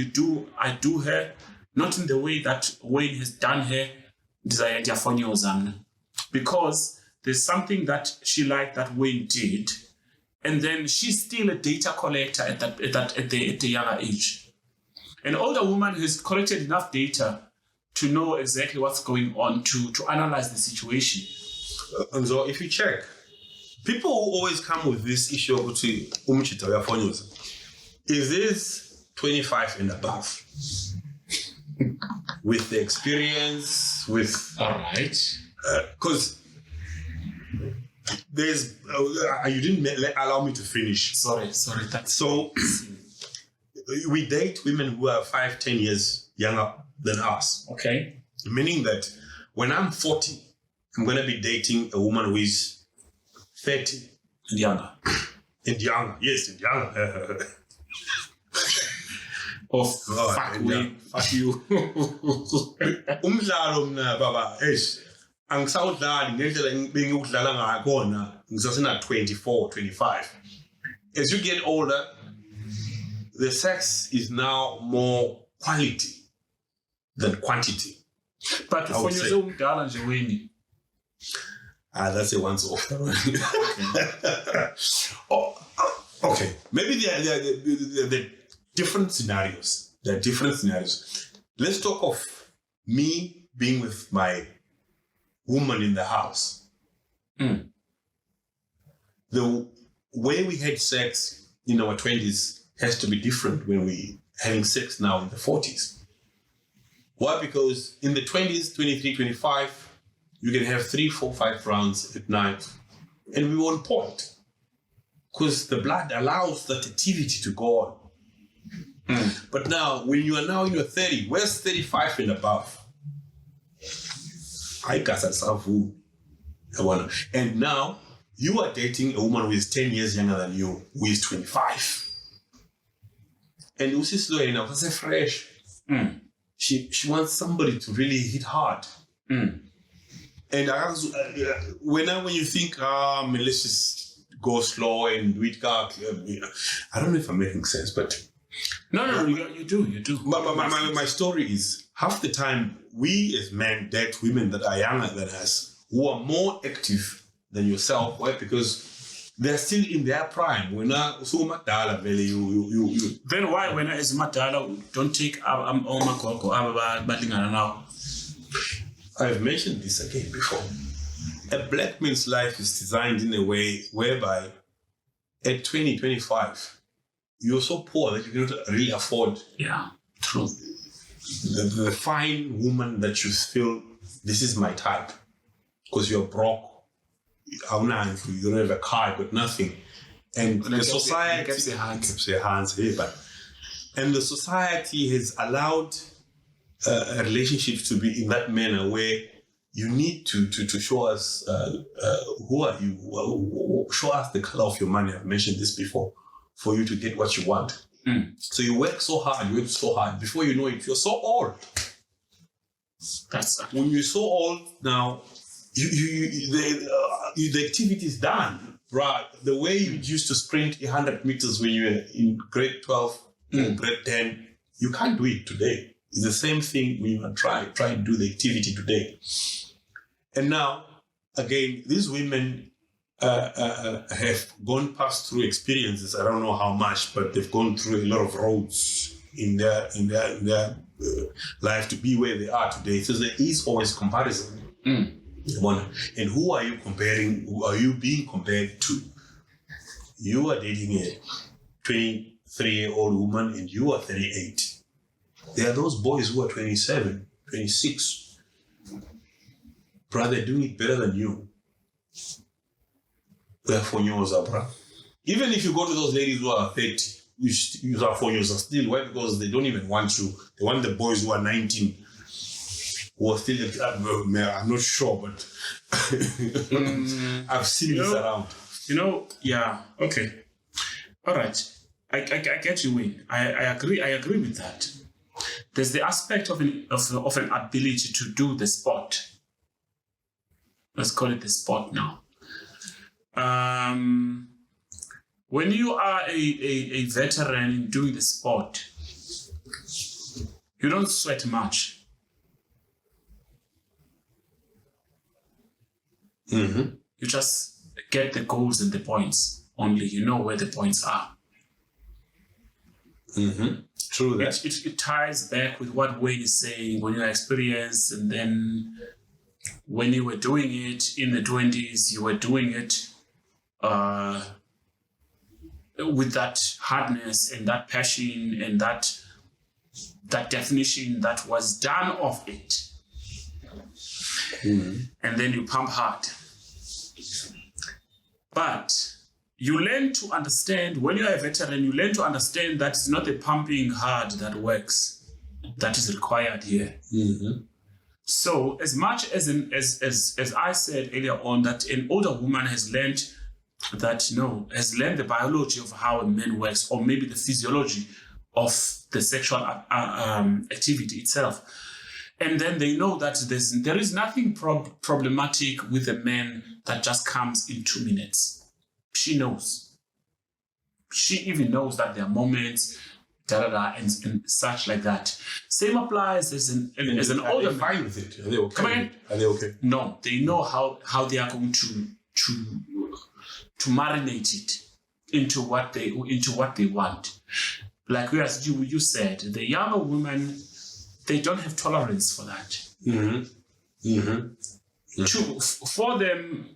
I do her, not in the way that Wayne has done her, because there's something that she liked that Wayne did, and then she's still a data collector at the younger age. An older woman has collected enough data to know exactly what's going on, to analyze the situation.
And so if you check, people who always come with this issue of Ukufonyoza, is this 25 and above? With the experience, with...
All right.
Because there's... you didn't allow me to finish.
Sorry.
So we date women who are 5-10 years younger than us.
Okay.
Meaning that when I'm 40, I'm going to be dating a woman who is 30.
And younger.
And younger. Yes, and younger.
Fuck you.
Umdlalo mna baba angisawudlali ngendlela bengiwudlala ngakhona ngisasena 24, 25. As you get older, the sex is now more quality than quantity.
But Ukufonyoza umdala nje Wayne.
That's a once off. Okay. Maybe the different scenarios. There are different scenarios. Let's talk of me being with my woman in the house. The way we had sex in our 20s has to be different when we having sex now in the 40s. Why? Because in the 20s, 23, 25, you can have 3, 4, 5 rounds at night, and we were on point. Because the blood allows that activity to go on. But now, when you are now in your 30, where's 35 and above? I got myself who. And now, you are dating a woman who is 10 years younger than you, who is 25. And you see slow enough, that's fresh. She wants somebody to really hit hard. And when you think, let's just go slow and do it, I don't know if I'm making sense, but...
No, you do.
But my story is, half the time, we as men date women that are younger than us, who are more active than yourself. Why? Because they're still in their prime. When so madala, you.
Then why, when as madala, don't take now?
I've mentioned this again before. A black man's life is designed in a way whereby at 20, 25, you're so poor that you cannot really afford.
Yeah, true.
The fine woman that you feel, this is my type. Because you're broke. You don't have a car, but nothing. And the society keeps their hands here, and the society has allowed a relationship to be in that manner where you need to show us who are you, show us the color of your money. I've mentioned this before, for you to get what you want. So you work so hard. Before you know it, you're so old. When you're so old now, the activity is done, right? The way you used to sprint 100 meters when you were in grade 12 or grade 10, you can't do it today. It's the same thing when you try to do the activity today. And now, again, these women have gone past through experiences. I don't know how much, but they've gone through a lot of roads in their life to be where they are today. So there is always comparison. And who are you comparing? Who are you being compared to? You are dating a 23-year-old woman and you are 38. There are those boys who are 27, 26. Brother, they're doing it better than you. They're Ukufonyoza, bro. Even if you go to those ladies who are 30, you are Ukufonyoza still. Why? Because they don't even want you. They want the boys who are 19. was still, I'm not sure, but I've seen this around.
Yeah, okay. All right. I get you, Wayne. I agree with that. There's the aspect of an ability to do the sport. Let's call it the sport now. When you are a veteran in doing the sport, you don't sweat much.
Mm-hmm.
You just get the goals and the points. Only you know where the points are.
Mm-hmm. True that.
It ties back with what Wayne is saying when you're experienced, and then when you were doing it in the 20s, you were doing it with that hardness and that passion and that definition that was done of it.
Mm-hmm.
And then you pump hard. But you learn to understand, when you're a veteran, you learn to understand that it's not the pumping hard that works, that is required here.
Mm-hmm.
So as much as I said earlier on, that an older woman has learned the biology of how a man works, or maybe the physiology of the sexual activity itself. And then they know that there is nothing problematic with a man that just comes in 2 minutes. She knows. She even knows that there are moments, and such like that. Same applies as an older man.
Fine with it? Are they okay?
Come again?
Are they okay?
No, they know how they are going to marinate it into what they want. Like you said, the younger women, they don't have tolerance for that.
Mm-hmm. Mm-hmm.
For them,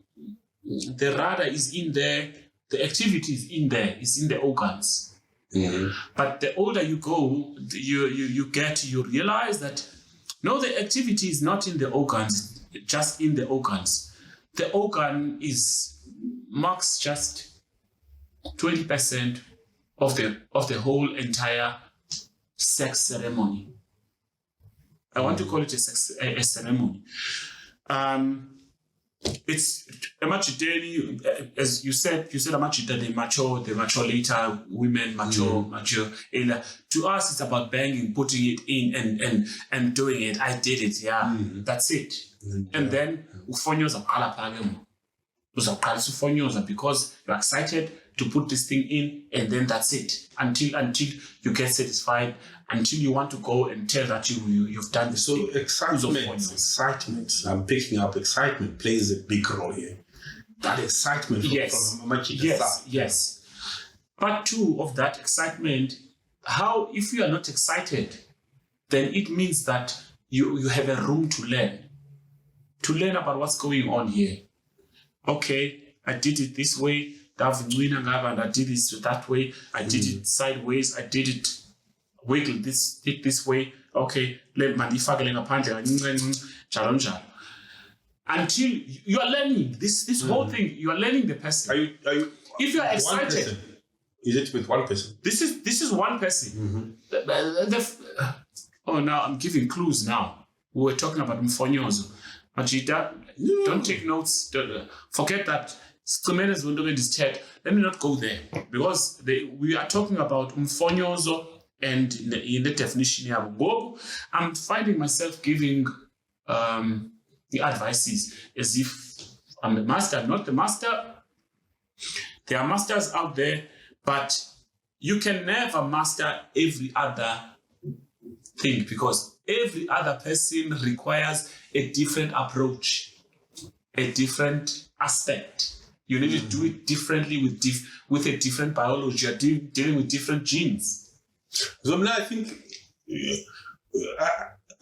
the rudder is in there, the activity is in there, it's in the organs.
Mm-hmm.
But the older you go, you realize that no, the activity is not in the organs, just in the organs. The organ marks just 20% of the whole entire sex ceremony. I want to call it a ceremony. It's Amachideni, as you said Amachida, they mature later, women mature earlier. To us, it's about banging, putting it in and doing it. I did it, yeah. That's it. And then Ukufonyoza because you're excited to put this thing in, and then that's it. Until you get satisfied, until you want to go and tell that you've done this.
So excitement. I'm picking up excitement plays a big role here. That excitement from Mamachi's side.
Yes. Part 2 of that excitement, if you are not excited, then it means that you have a room to learn about what's going on here. Okay, I did it this way, and I did it that way, I did it sideways, I did it wiggle this way. Okay, let manifagling upon until you are learning this whole thing. You are learning the person.
Are you
if you are excited,
is it with one person?
This is one person. Mm-hmm. Now I'm giving clues. Now we were talking about Ukufonyoza. Majida, don't take notes. Forget that. Let me not go there, because we are talking about Ukufonyoza. And in the definition of Bob, I'm finding myself giving the advices as if I'm the master. I'm not the master. There are masters out there, but you can never master every other thing, because every other person requires a different approach, a different aspect. You need to do it differently with a different biology. You're dealing with different genes.
So now I think,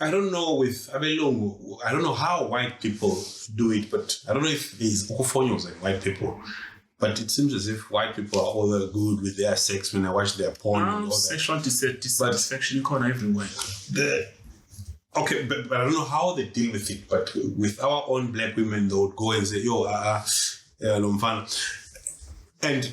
I don't know with Abelongo, I don't know how white people do it, but I don't know if there's Ukufonyoza in white people. But it seems as if white people are all good with their sex when I watch their porn and all that.
Sexual dissatisfaction everywhere.
Okay, but I don't know how they deal with it. But with our own black women, they would go and say, and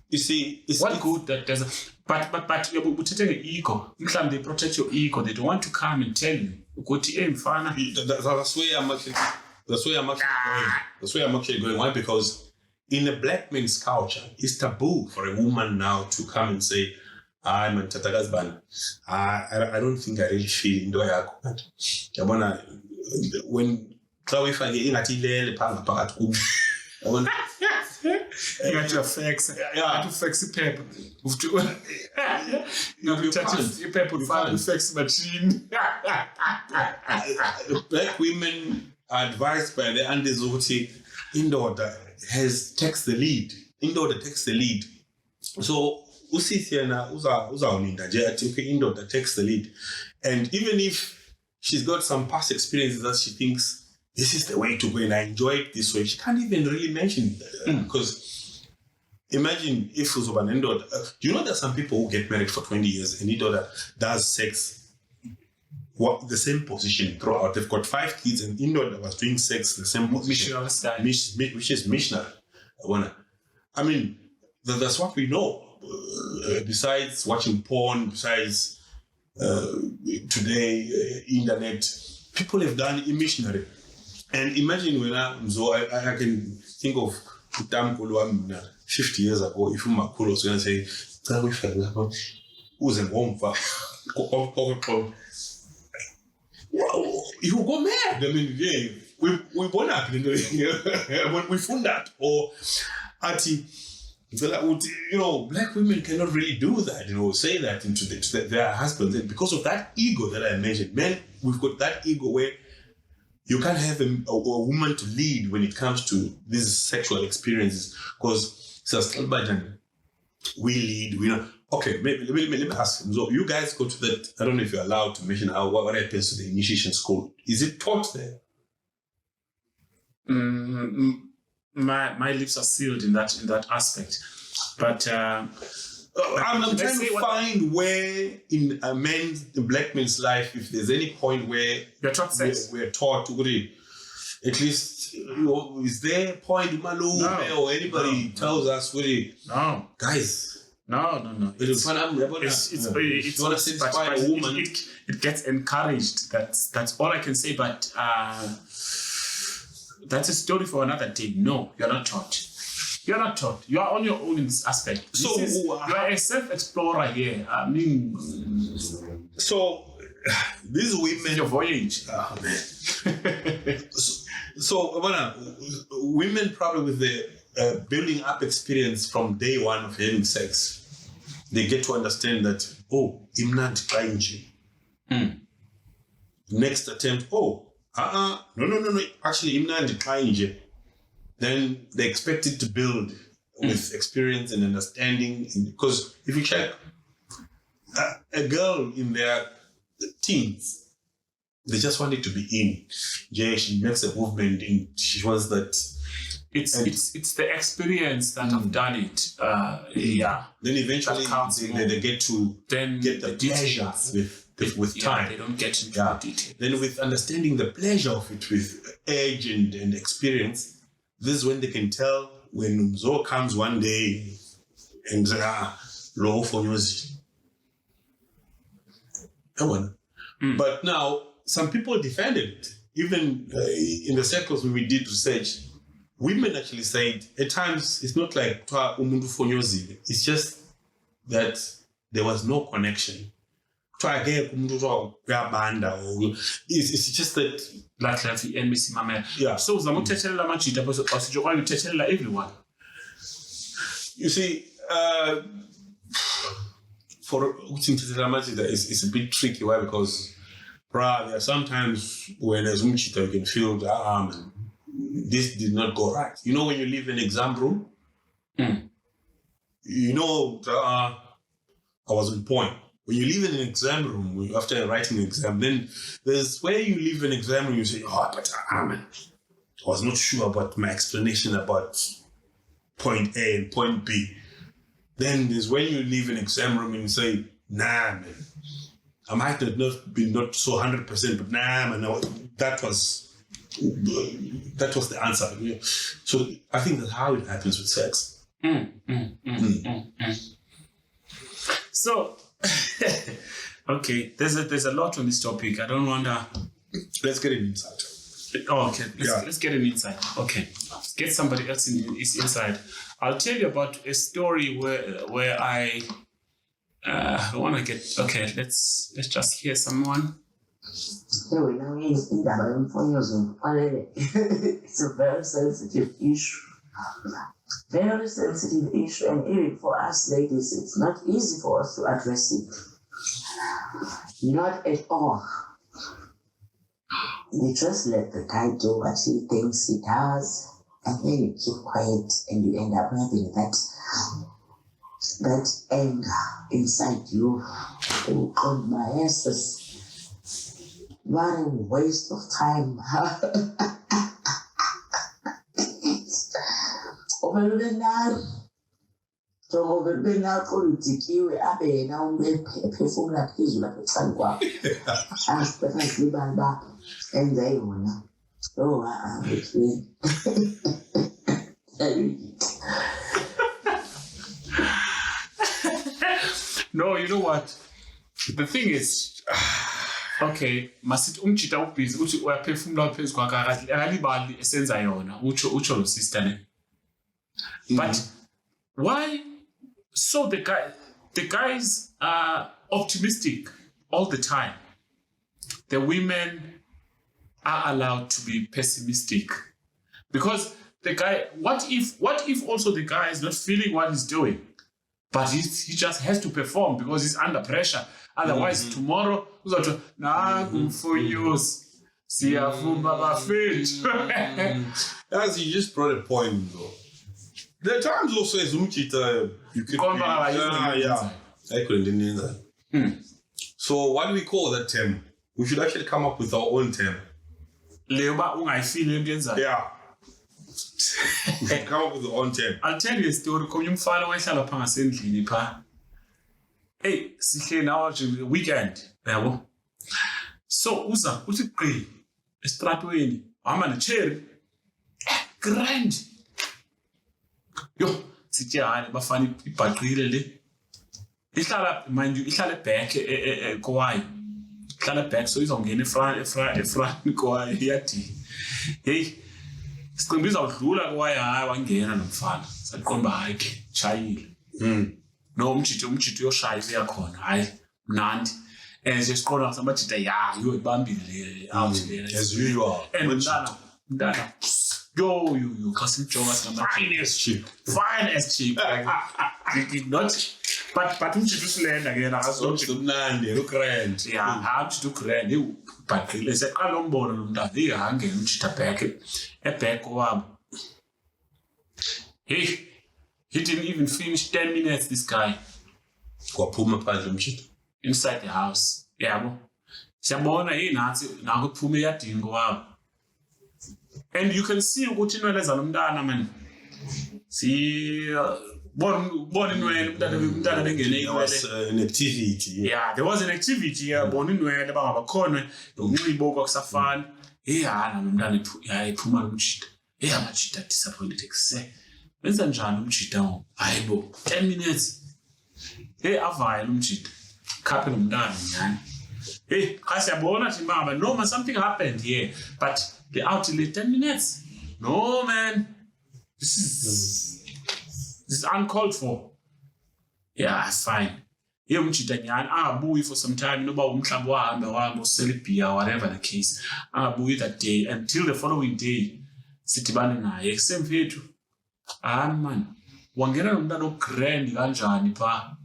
you see, it's
what good that doesn't. But you're protecting your ego. They protect your ego. They don't want to come and tell you ukuthi mfana.
That's where I'm actually going. That's where I'm actually going. Why? Because in a black man's culture, it's taboo for a woman now to come and say, I'm a tatagazban. I don't think I really feel into yakho. When Clawify ingatilele phanga phakathi kubo. Yabona?
You got to fix the paper. You touch the paper to fix machine.
Black women are advised by the aunties ukuthi indoda takes the lead. Indoda takes the lead. So usithena uzawulinda nje athi indoda takes the lead. And even if she's got some past experiences that she thinks this is the way to go and I enjoy it this way, she can't even really mention it. Because imagine if uzoba nendoda. Do you know that some people who get married for 20 years and indoda does sex the same position throughout? They've got 5 kids and indoda was doing sex the same position.
Missionary style.
Which is missionary. I mean, that's what we know. Besides watching porn, besides today, internet, people have done missionary. And imagine when I can think of Utam 50 years ago, if Makulu was going to say, you go mad. I mean, yeah, we born up, we found that. Or, black women cannot really do that, say that to their husbands. And because of that ego that I mentioned, men, we've got that ego where you can't have a woman to lead when it comes to these sexual experiences. Because we lead, we know. Okay, let me ask him. So you guys go to that, I don't know if you're allowed to mention what happens to the initiation school. Is it taught there?
My lips are sealed in that aspect. But
I'm trying to find where in a black man's life, if there's any point where
you're taught sex.
We're taught to at least, is there a point or anybody tells us
no,
guys?
No.
It's
you want to satisfy a woman. It gets encouraged. That's all I can say. But that's a story for another day. No, you're not taught. You're not taught. You are on your own in this aspect. You are a self-explorer here. I mean,
so these women,
your voyage.
Oh, man. So women probably with the building up experience from day one of having sex, they get to understand that, imnandi kainje. Next attempt, no, actually imnandi kainje. Then they expect it to build with experience and understanding. Because if you check a girl in their teens, they just want it to be in. Yeah, she makes a movement and she wants that.
It's the experience that have done it. Yeah.
Then eventually they get to get the pleasure with time.
They don't get into the detail.
Then with understanding the pleasure of it with age and experience, this is when they can tell when Umzo comes one day and say, Ukufonyoza. But now, some people defended it. Even in the circles when we did research, women actually said, at times, it's not like Ukufonyoza. It's just that there was no connection. It's just that
so everyone.
You see, for it's a bit tricky. Why? Because there are sometimes when as umchita you can feel this did not go right. You know when you leave an exam room, I was on point. When you leave in an exam room, after writing an exam, then there's where you leave an exam room, you say, but I was not sure about my explanation about point A and point B. Then there's when you leave an exam room and you say, man, I might have not been not so 100%, but man, that was the answer. So I think that's how it happens with sex.
So, Okay, there's a lot on this topic. I don't want to.
Let's get an insight.
Oh, okay, let's get an insight. Okay, get somebody else is inside. I'll tell you about a story where I want to get. Okay, let's just hear someone.
Here we know is Ukufonyoza. It's a very sensitive issue. Very sensitive issue, and even for us ladies, it's not easy for us to address it. Not at all. You just let the guy do what he thinks he does, and then you keep quiet, and you end up having that anger inside you. Oh God, my asses. What a waste of time. Udikiwe abe yena ephefumula phezulu apha ecansini kwakho. Asidefinitely baba enze yona. Oh,
No, you know what? The thing is, okay, masithi umjita ubhizi uthi uyaphefumula phezulu kwakhe akalibali esenza yona utsho lo sister ne. But why? So the guys are optimistic all the time. The women are allowed to be pessimistic because the guy. What if also the guy is not feeling what he's doing, but he just has to perform because he's under pressure. Otherwise, tomorrow, Ukufonyoza, siyafuna bafethu.
As you just brought a point, though. There are times also as umchita you could be, I couldn't do that. So what do we call that term? We should actually come up with our own term. Yeah. We should come up with our own term.
I'll tell you a story. Come umfana wayehlala pha ngasendlini pha. Hey, sihle nawo nje weekend, yabo. So uza uthi qi estratweni, hamba necherry. Grand. Yo, sithi hayi bafana ibhaqile le. Ihlala mind you, ihlala back kwayo. Ihlala back so izongena efront kwayo yathi. Hey, siqimba izawudlula kwayo hayi wangena nomfana. Saqomba hayi ke chayile. No umjito uyoshaya uyakhona hayi mnandi. Nje siqonda samajita ya ibambile out le.
As usual.
And mntana Yo, finest chick. Finest chick. Not, but umjito usilenda ke na
Mnandi, ukrent.
Yeah, how to do grand. But let's say I don't born on that. They hang in umjita back. Back wabo. Hey, he didn't even finish 10 minutes, this guy.
Kwaphuma phandle umjito.
Inside the house. Yabo. Siyabona nathi nakuphuma eyadini kwabo. And you can see ukuthi inwele zalomntana man. Born inwele umntana bengene inwele.
An activity.
Yeah, there was an activity here. Born inwele bangabakhona unxibo kwakusafana. Hana nomntana iphuma umjita. Amajita disappointed ekuse. Wenza njani umjita? Hayibo 10 minutes. Avaya umjita. Khaphe nomntana nyani. Kasiyabona thi mama, no man, something happened here, but the out in 10 minutes. No man, this is uncalled for. Yeah, fine. Here umjita nyani angabuyi for some time noba umhlaba wahamba uselibia, whatever the case. Angabuyi that day until the following day. Sidibane naye kusemfethu. Man, wangena nomntana ogrand kanjani pha.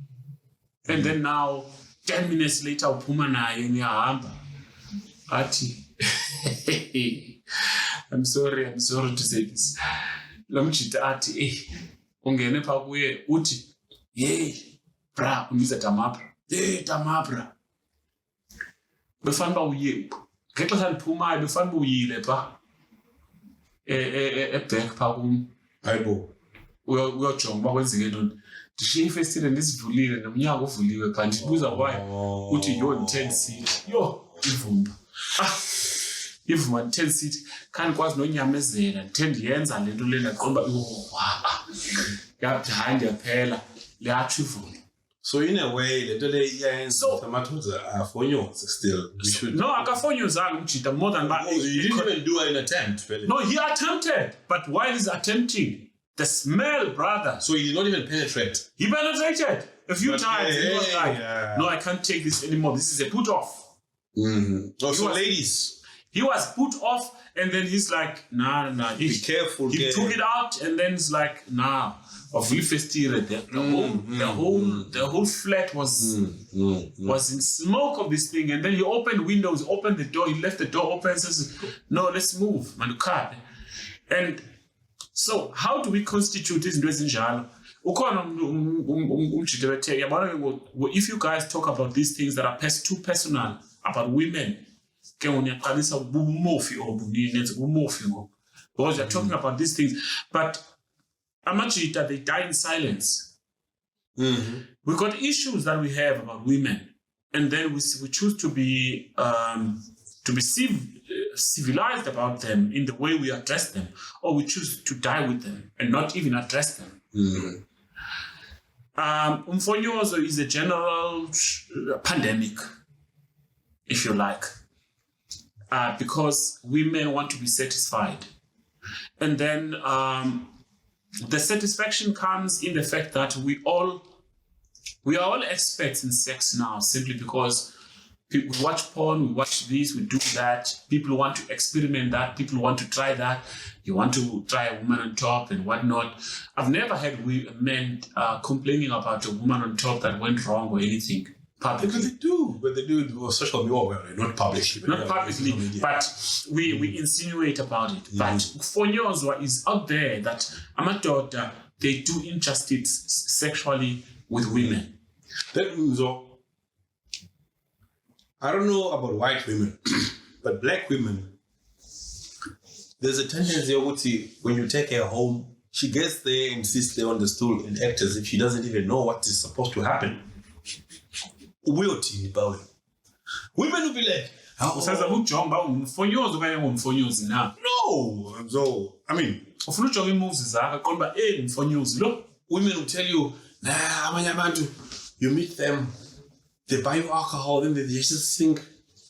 And then now 10 minutes later uphuma naye ngiyahamba. Athi I'm sorry to say this. Lomjita athi ungene pha kuye uthi bra uniza tamapra. Tamapra. Befanele uye. Ngexesha liphumayo befanele uyile pha. Back pha kum.
Hayibo.
Uyojonga uba kwenzeke ntoni. Ndishiye ifestile ndisivulile nomnyango uvuliwe pha ndibuza kwayo uthi yo 10 seat. Yo ivumba. Ivuma 10 seat kanti kwazi nonyamezela ndithe ndiyenza le nto lena qomba yathi hayi ndiyaphela leyatsho ivula.
So in a way, the
So-
still. We should.
No, akafonyoza umchita more than that.
Oh, you didn't even do an attempt, really.
No, he attempted, but while he's attempting, the smell, brother,
So he did not even penetrate.
he penetrated a few
But,
times. He was like,
yeah.
no, I can't take this anymore. This is a put off.
Oh, so
was-
ladies,
He was put off, and then he's like, nah.
be careful.
He
girl.
took it out, and then it's like, nah. Of the whole flat was in smoke of this thing, and then he opened windows, opened the door, he left the door open, says, no, let's move, manukade. And so how do we constitute izinto ezinjalo? Ukhona umjito wethe, yabona if you guys talk about these things that are too personal about women, ke ngiyaqalisa ubumofi obunini ubumofi ngoba because you're talking about these things, but amajita, they die in silence. We've got issues that we have about women, and then we choose to be civilized about them in the way we address them, or we choose to die with them and not even address them. Umfonyozo is a general pandemic, if you like, because women want to be satisfied, and then the satisfaction comes in the fact that we are all experts in sex now, simply because we watch porn, we watch this, we do that. People want to experiment that. People want to try that. You want to try a woman on top and whatnot. I've never had men complaining about a woman on top that went wrong or anything publicly.
But they do on social media, well, not publicly.
Not publicly, but we insinuate about it. But Ukufonyoza is out there that amadoda, they do injustice sexually with women.
So, I don't know about white women, but black women, there's a tendency when you take her home, she gets there and sits there on the stool and acts as if she doesn't even know what is supposed to happen. Women will be like,
Usaza ujonga umfonyozo kanye ngomfonyozi na.
no. So, I mean,
Ufuna ujonga imoves zakhe kodwa umfonyozi lo.
women will tell you, you meet them, they buy you alcohol, then they just think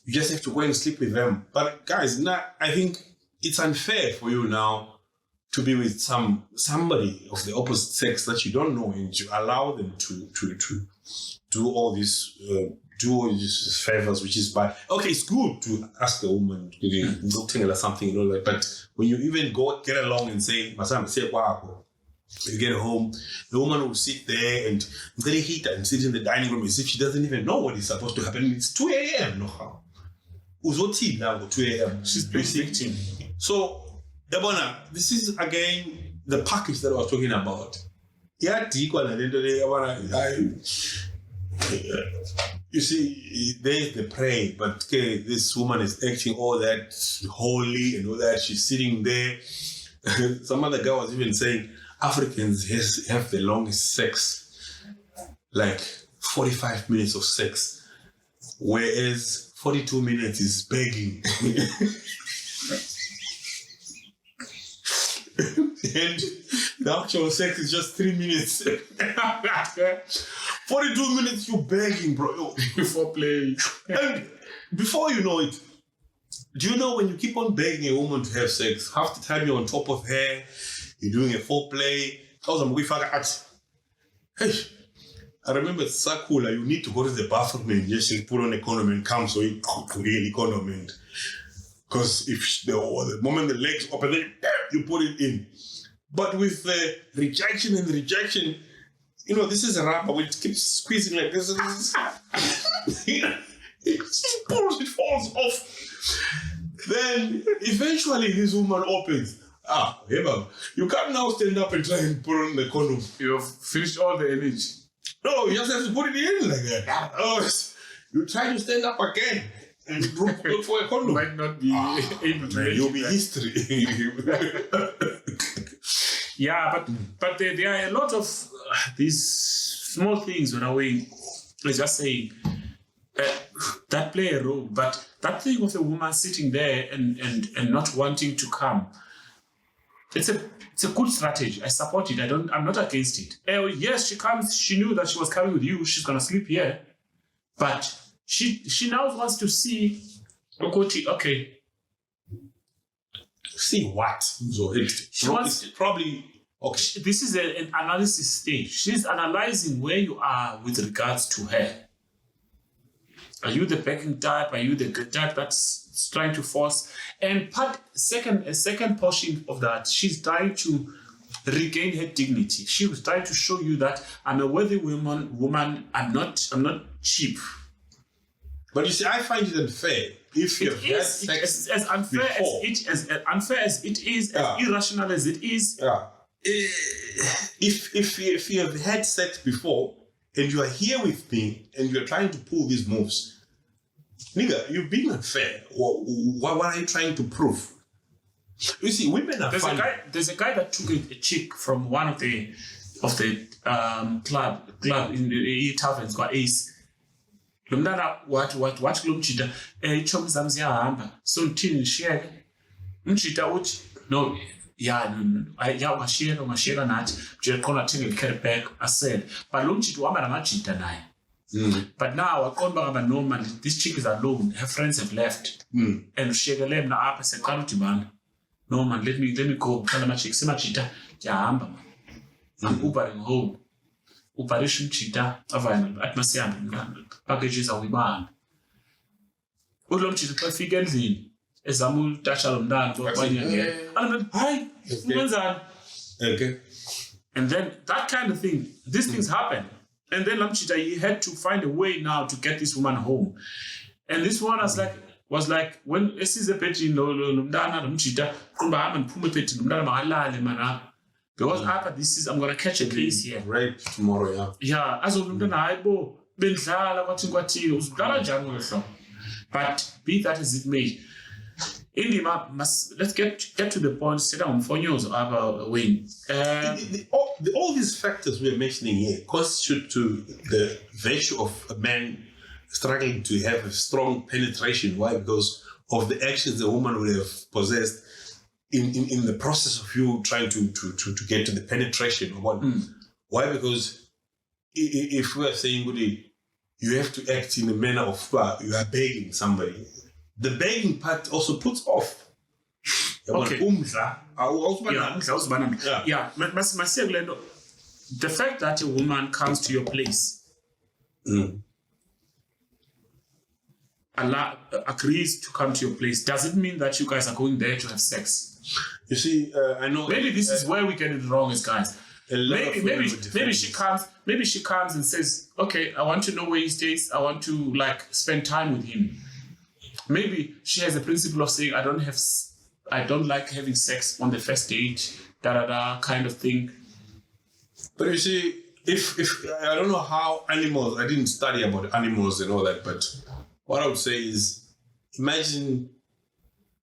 you just have to go and sleep with them. But guys, I think it's unfair for you now to be with somebody of the opposite sex that you don't know and to allow them to do all these favors, which is bad. Okay, it's good to ask a woman to tell her something and all that, but when you even get along and say, you get home, the woman will sit there and very heat and sit in the dining room as if she doesn't even know what is supposed to happen. It's 2 a.m. No how. Uzoti now 2 a.m.
She's been victim.
So, Debona, this is again the package that I was talking about. You see, there's the prey, but this woman is acting all that holy and all that. She's sitting there. Some other guy was even saying Africans have the longest sex, like 45 minutes of sex, whereas 42 minutes is begging. And the actual sex is just 3 minutes. 42 minutes you begging, bro.
Before play.
And before you know it, do you know when you keep on begging a woman to have sex, half the time you're on top of her, you're doing a foreplay. Hey, I remember it's Sakula, you need to go to the bathroom and just put on a condom and come so you really condom. Because if the moment the legs open, then you put it in. But with the rejection, you know, this is a rapper which keeps squeezing like this. It falls off. Then eventually this woman opens. You can't now stand up and try and put on the condom.
You have finished all the energy.
No, you just have to put it in like that. You try to stand up again and look for a condom.
Might not be able to.
Man, you'll be history.
Yeah, but there are a lot of these small things when I just saying that play a role. But that thing of a woman sitting there and not wanting to come, it's a good strategy. I support it. I'm not against it. Yes, she knew that she was coming with you. She's gonna sleep here, but she now wants to see. Okay.
See what? So
She wants
probably okay.
This is an analysis stage. She's analyzing where you are with regards to her. Are you the begging type? Are you the type that's trying to force? And a second portion of that, she's trying to regain her dignity. She was trying to show you that I'm a worthy woman. I'm not cheap.
But you see, I find it unfair if you've had sex
as unfair
before.
as unfair as it is, as irrational as it is.
Yeah. If you have had sex before and you are here with me and you are trying to pull these moves, nigga, you're being unfair. What are you trying to prove? You see, women are funny.
There's a guy that took a chick from one of the club in the taverns called Ace. Lo mntana wathi kulo mjita ichomi zami ziyahamba so ngithini ngishiyeke umjita uthi no ungashiyeka nathi nje qona athenge i-carry bag asele but lo mjita uhamba namajita naye. But now waqonda ngaba no man, this chick is alone, her friends have left and ushiyekele mina apha seqala udibana. No man, let me go phela amajita semajita ngiyahamba man, I'm Ubering home. Uparisha umjita avayana athi masiyambe mntana packages awuyibanga ulo mjita xa fika endlini ezama utasha lo mntana kwanyangena hayi ukwenzani.
Okay.
And then that kind of thing, these things happen. And then Lamchita, he had to find a way now to get this woman home. And this woman was like when sees a pet in Lumdana, Lamchita, and Pumapet, Lumdana Mahala, Mana. Because after this I'm gonna catch a case here.
Right tomorrow, yeah.
Yeah, as of Lumdana, Ibo, Benzala, Watingwati, Usgala Jango. But be that as it may. Let's get to the point. Sit down for news about win.
All these factors we're mentioning here constitute to the virtue of a man struggling to have a strong penetration. Why? Because of the actions the woman would have possessed in the process of you trying to get to the penetration. Why? Because if we are saying, you have to act in a manner of you are begging somebody. The begging part also puts off.
Okay.
The
fact that a woman comes to your place, agrees to come to your place, does it mean that you guys are going there to have sex?
You see, I know.
Maybe this is where we get it wrong as guys. Maybe she comes and says, okay, I want to know where he stays. I want to spend time with him. Maybe she has a principle of saying, I don't like having sex on the first date, kind of thing.
But you see, if I don't know how animals, I didn't study about animals and all that, but what I would say is, imagine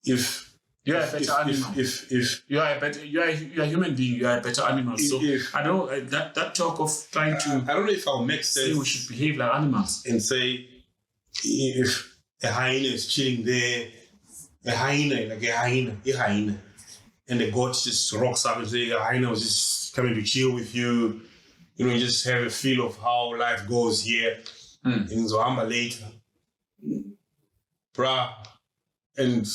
if
you're a better animal.
If
you're a human being, you are a better animal. So I don't that talk of trying to.
I don't know if I'll make sense.
We should behave like animals
and say if a hyena is chilling there, a hyena, and the goat just rocks up and say, a hyena was just coming to chill with you. You just have a feel of how life goes here. And Zohamba later. Bruh. And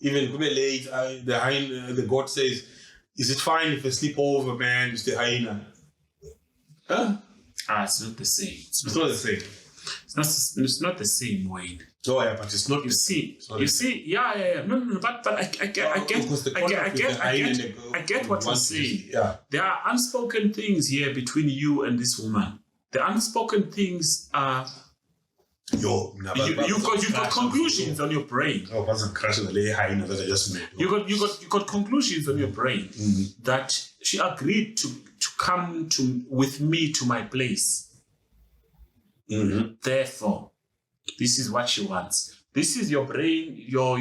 even late, the goat says, is it fine if I sleep over, man? It's the hyena. Huh?
It's not the same.
It's not the same.
It's not the same, Wayne.
Oh yeah, but it's not.
You see, yeah. No. But I get what you're saying.
Yeah.
There are unspoken things here between you and this woman. The unspoken things are. You got conclusions on your brain.
Oh, that's a crash of the hyena that I just made.
You got conclusions on your brain that she agreed to come with me to my place. Therefore, this is what she wants. This is your brain, your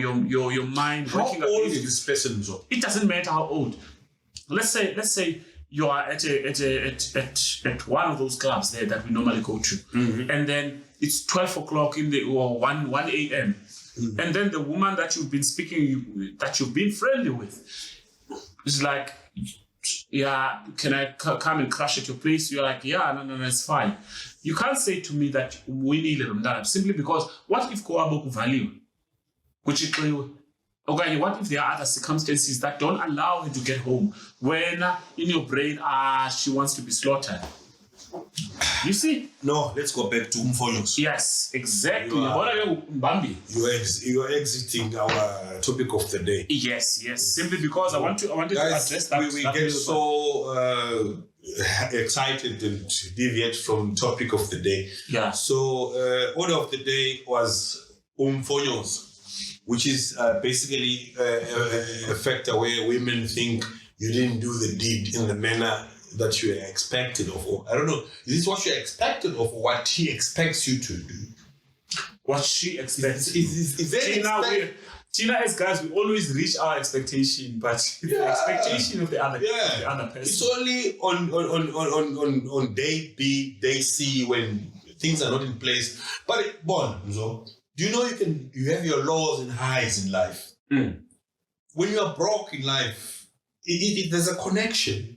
mind.
How old is this person?
It doesn't matter how old. Let's say you are at one of those clubs there that we normally go to, and then it's 12 o'clock or 1 a.m. And then the woman that you've been friendly with, It's like, yeah, can I come and crash at your place? You're like, yeah, no, it's fine. You can't say to me that we need them simply because what if Koabo value? Okay, what if there are other circumstances that don't allow her to get home when in your brain, she wants to be slaughtered? You see?
No, let's go back to Ukufonyoza.
Yes, exactly.
You are exiting our topic of the day.
Yes. Simply because I wanted to address that.
We get so excited and deviate from topic of the day.
Yeah.
So order of the day was Ukufonyoza, which is basically a factor where women think you didn't do the deed in the manner that you are expected of. Or, I don't know, is this what you're expected of or what he expects you to do?
What she expects.
Is there
Tina, as guys, we always reach our expectation, but the expectation of the other person.
It's only on day B, day C when things are not in place. But do you know you have your lows and highs in life?
Mm.
When you are broke in life, there's a connection.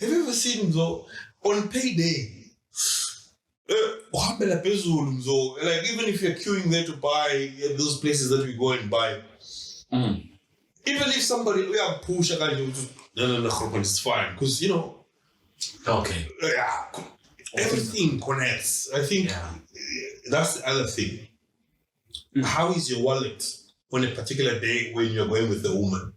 Have you ever seen on payday? Like even if you're queuing there to buy at those places that we go and buy, even if somebody push no, it's fine because
Okay.
Everything connects. I think that's the other thing. How is your wallet on a particular day when you're going with a woman?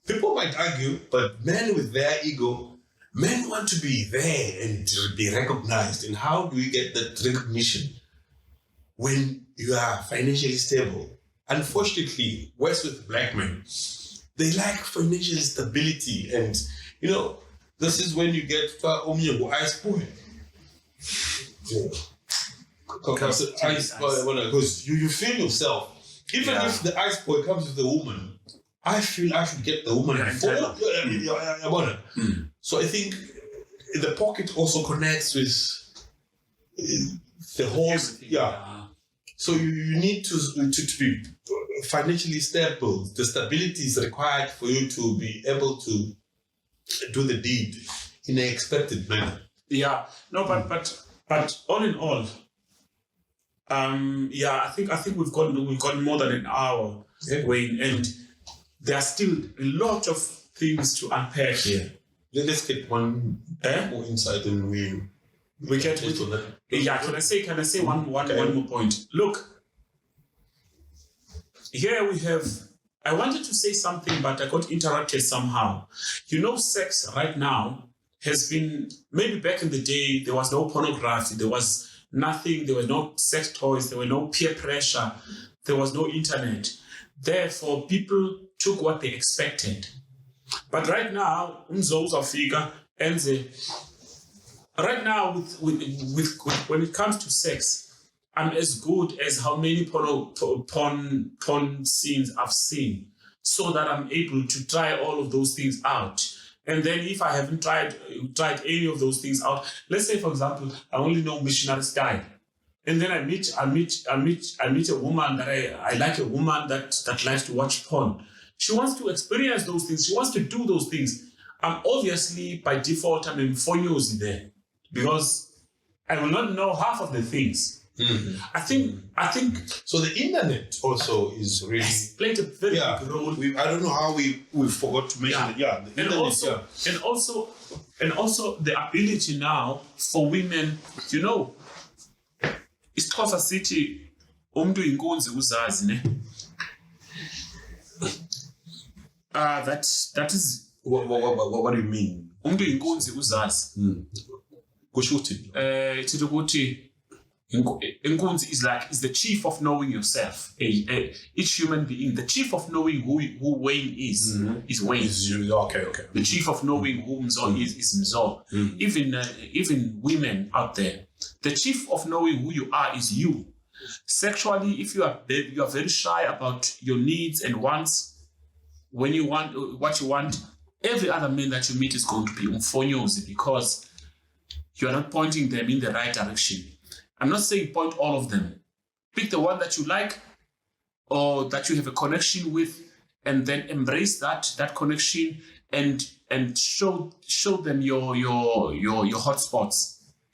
People might argue, but men with their ego, men want to be there and to be recognized. And how do you get that recognition when you are financially stable? Unfortunately, worse with black men, they lack financial stability. And, this is when you get ice boy. Because you feel yourself. Even if the ice boy comes with a woman, I feel I should get the woman before. So I think the pocket also connects with the whole. So you need to be financially stable. The stability is required for you to be able to do the deed in an expected manner.
Yeah. No, but all in all, I think we've got more than an hour, Wayne, and there are still a lot of things to unpack here.
Let's get one more insight and we get into that.
Yeah, can I say one more point? Look, here we have. I wanted to say something, but I got interrupted somehow. Sex right now has been, maybe back in the day, there was no pornography, there was nothing, there were no sex toys, there were no peer pressure, there was no internet. Therefore, people took what they expected. But right now, right now, with when it comes to sex, I'm as good as how many porn scenes I've seen, so that I'm able to try all of those things out. And then if I haven't tried any of those things out, let's say for example, I only know missionary style, and then I meet a woman that I like, a woman that likes to watch porn. She wants to experience those things. She wants to do those things. Obviously, by default, I'm in Ukufonyoza there because I will not know half of the things.
Mm-hmm.
I think
so. The internet also is really
played a very big role.
I don't know how we forgot to mention it. Yeah, the internet.
And also the ability now for women, it's Xhosa city. Umntu inkunzi uzazi ne. That is
what do you mean?
Umntu inkunzi uzazi.
Kusho ukuthi
Inkunzi is the chief of knowing yourself. Each human being, the chief of knowing who Wayne is Wayne.
Okay.
The chief of knowing who Mzo is Mzo. Even women out there, the chief of knowing who you are is you. Sexually, if you are very shy about your needs and wants, when you want what you want, every other man that you meet is going to be Ukufonyoza because you are not pointing them in the right direction. I'm not saying point all of them. Pick the one that you like or that you have a connection with and then embrace that connection and show them your hotspots.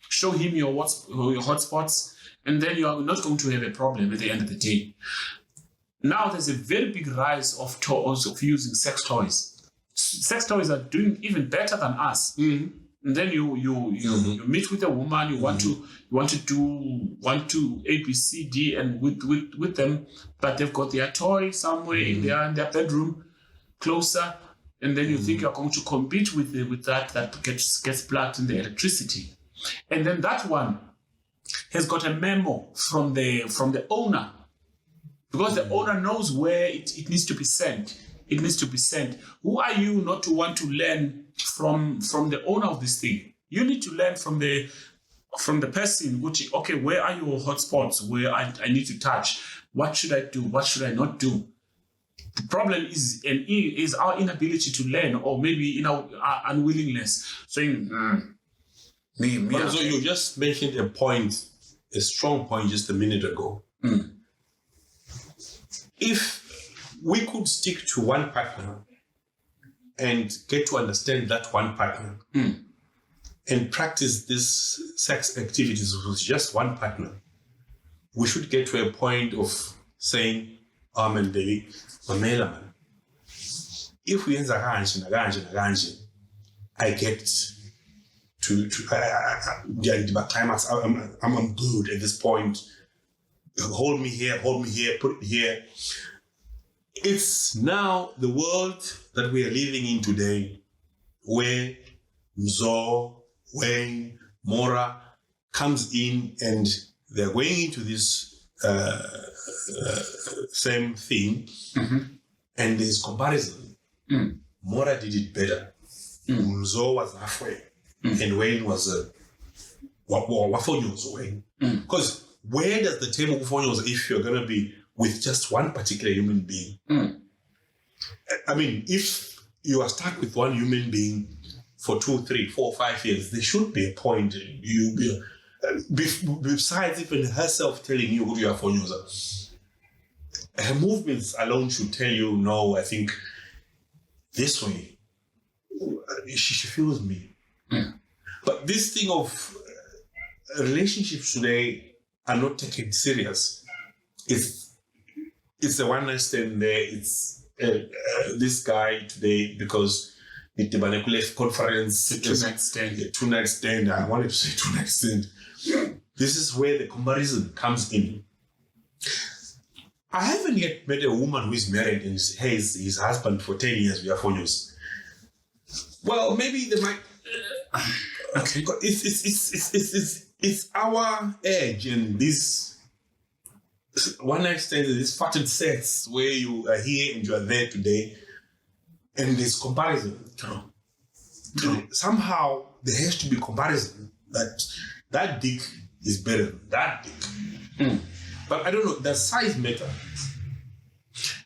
Show him your hotspots, and then you are not going to have a problem at the end of the day. Now there's a very big rise of using sex toys. Sex toys are doing even better than us.
Mm-hmm.
And then you meet with a woman, you want to do A, B, C, D, and with them, but they've got their toy somewhere in their bedroom, closer, and then you think you're going to compete with that gets plugged in the electricity, and then that one has got a memo from the owner, because the owner knows where it needs to be sent. It needs to be sent. Who are you not to want to learn from the owner of this thing? You need to learn from the person, which, okay, where are your hotspots where I need to touch? What should I do? What should I not do? The problem is our inability to learn, or maybe our unwillingness. Saying,
So you just mentioned a strong point just a minute ago. If we could stick to one partner and get to understand that one partner and practice these sex activities with just one partner, we should get to a point of saying, man, baby, mamela man. If we enter kanje, I get to I'm good at this point. Hold me here, put it here. It's now the world that we are living in today, where Mzo, Wayne, Mora comes in, and they're going into this same thing, and there's comparison. Mora did it better. Mzo was halfway, and Wayne was Ukufonyoza Wayne. Because where does the term Ukufonyoza, if you're going to be with just one particular human being? I mean, if you are stuck with one human being for 2, 3, 4, 5 years, there should be a point. Besides even herself telling you who you are for user, her movements alone should tell you, no, I think this way, she feels me. But this thing of relationships today are not taken serious. It's a one night stand there. It's this guy today because the Tibanekule conference.
The 2-night stand.
The 2-night stand. I wanted to say 2-night stand. This is where the comparison comes in. I haven't yet met a woman who is married and has his husband for 10 years via phone use. Well, maybe they might. Okay. It's our age and this one night stand, this fatted sets where you are here and you are there today, and there's comparison. True. Somehow there has to be comparison that dick is better than that dick. But I don't know, does size matter?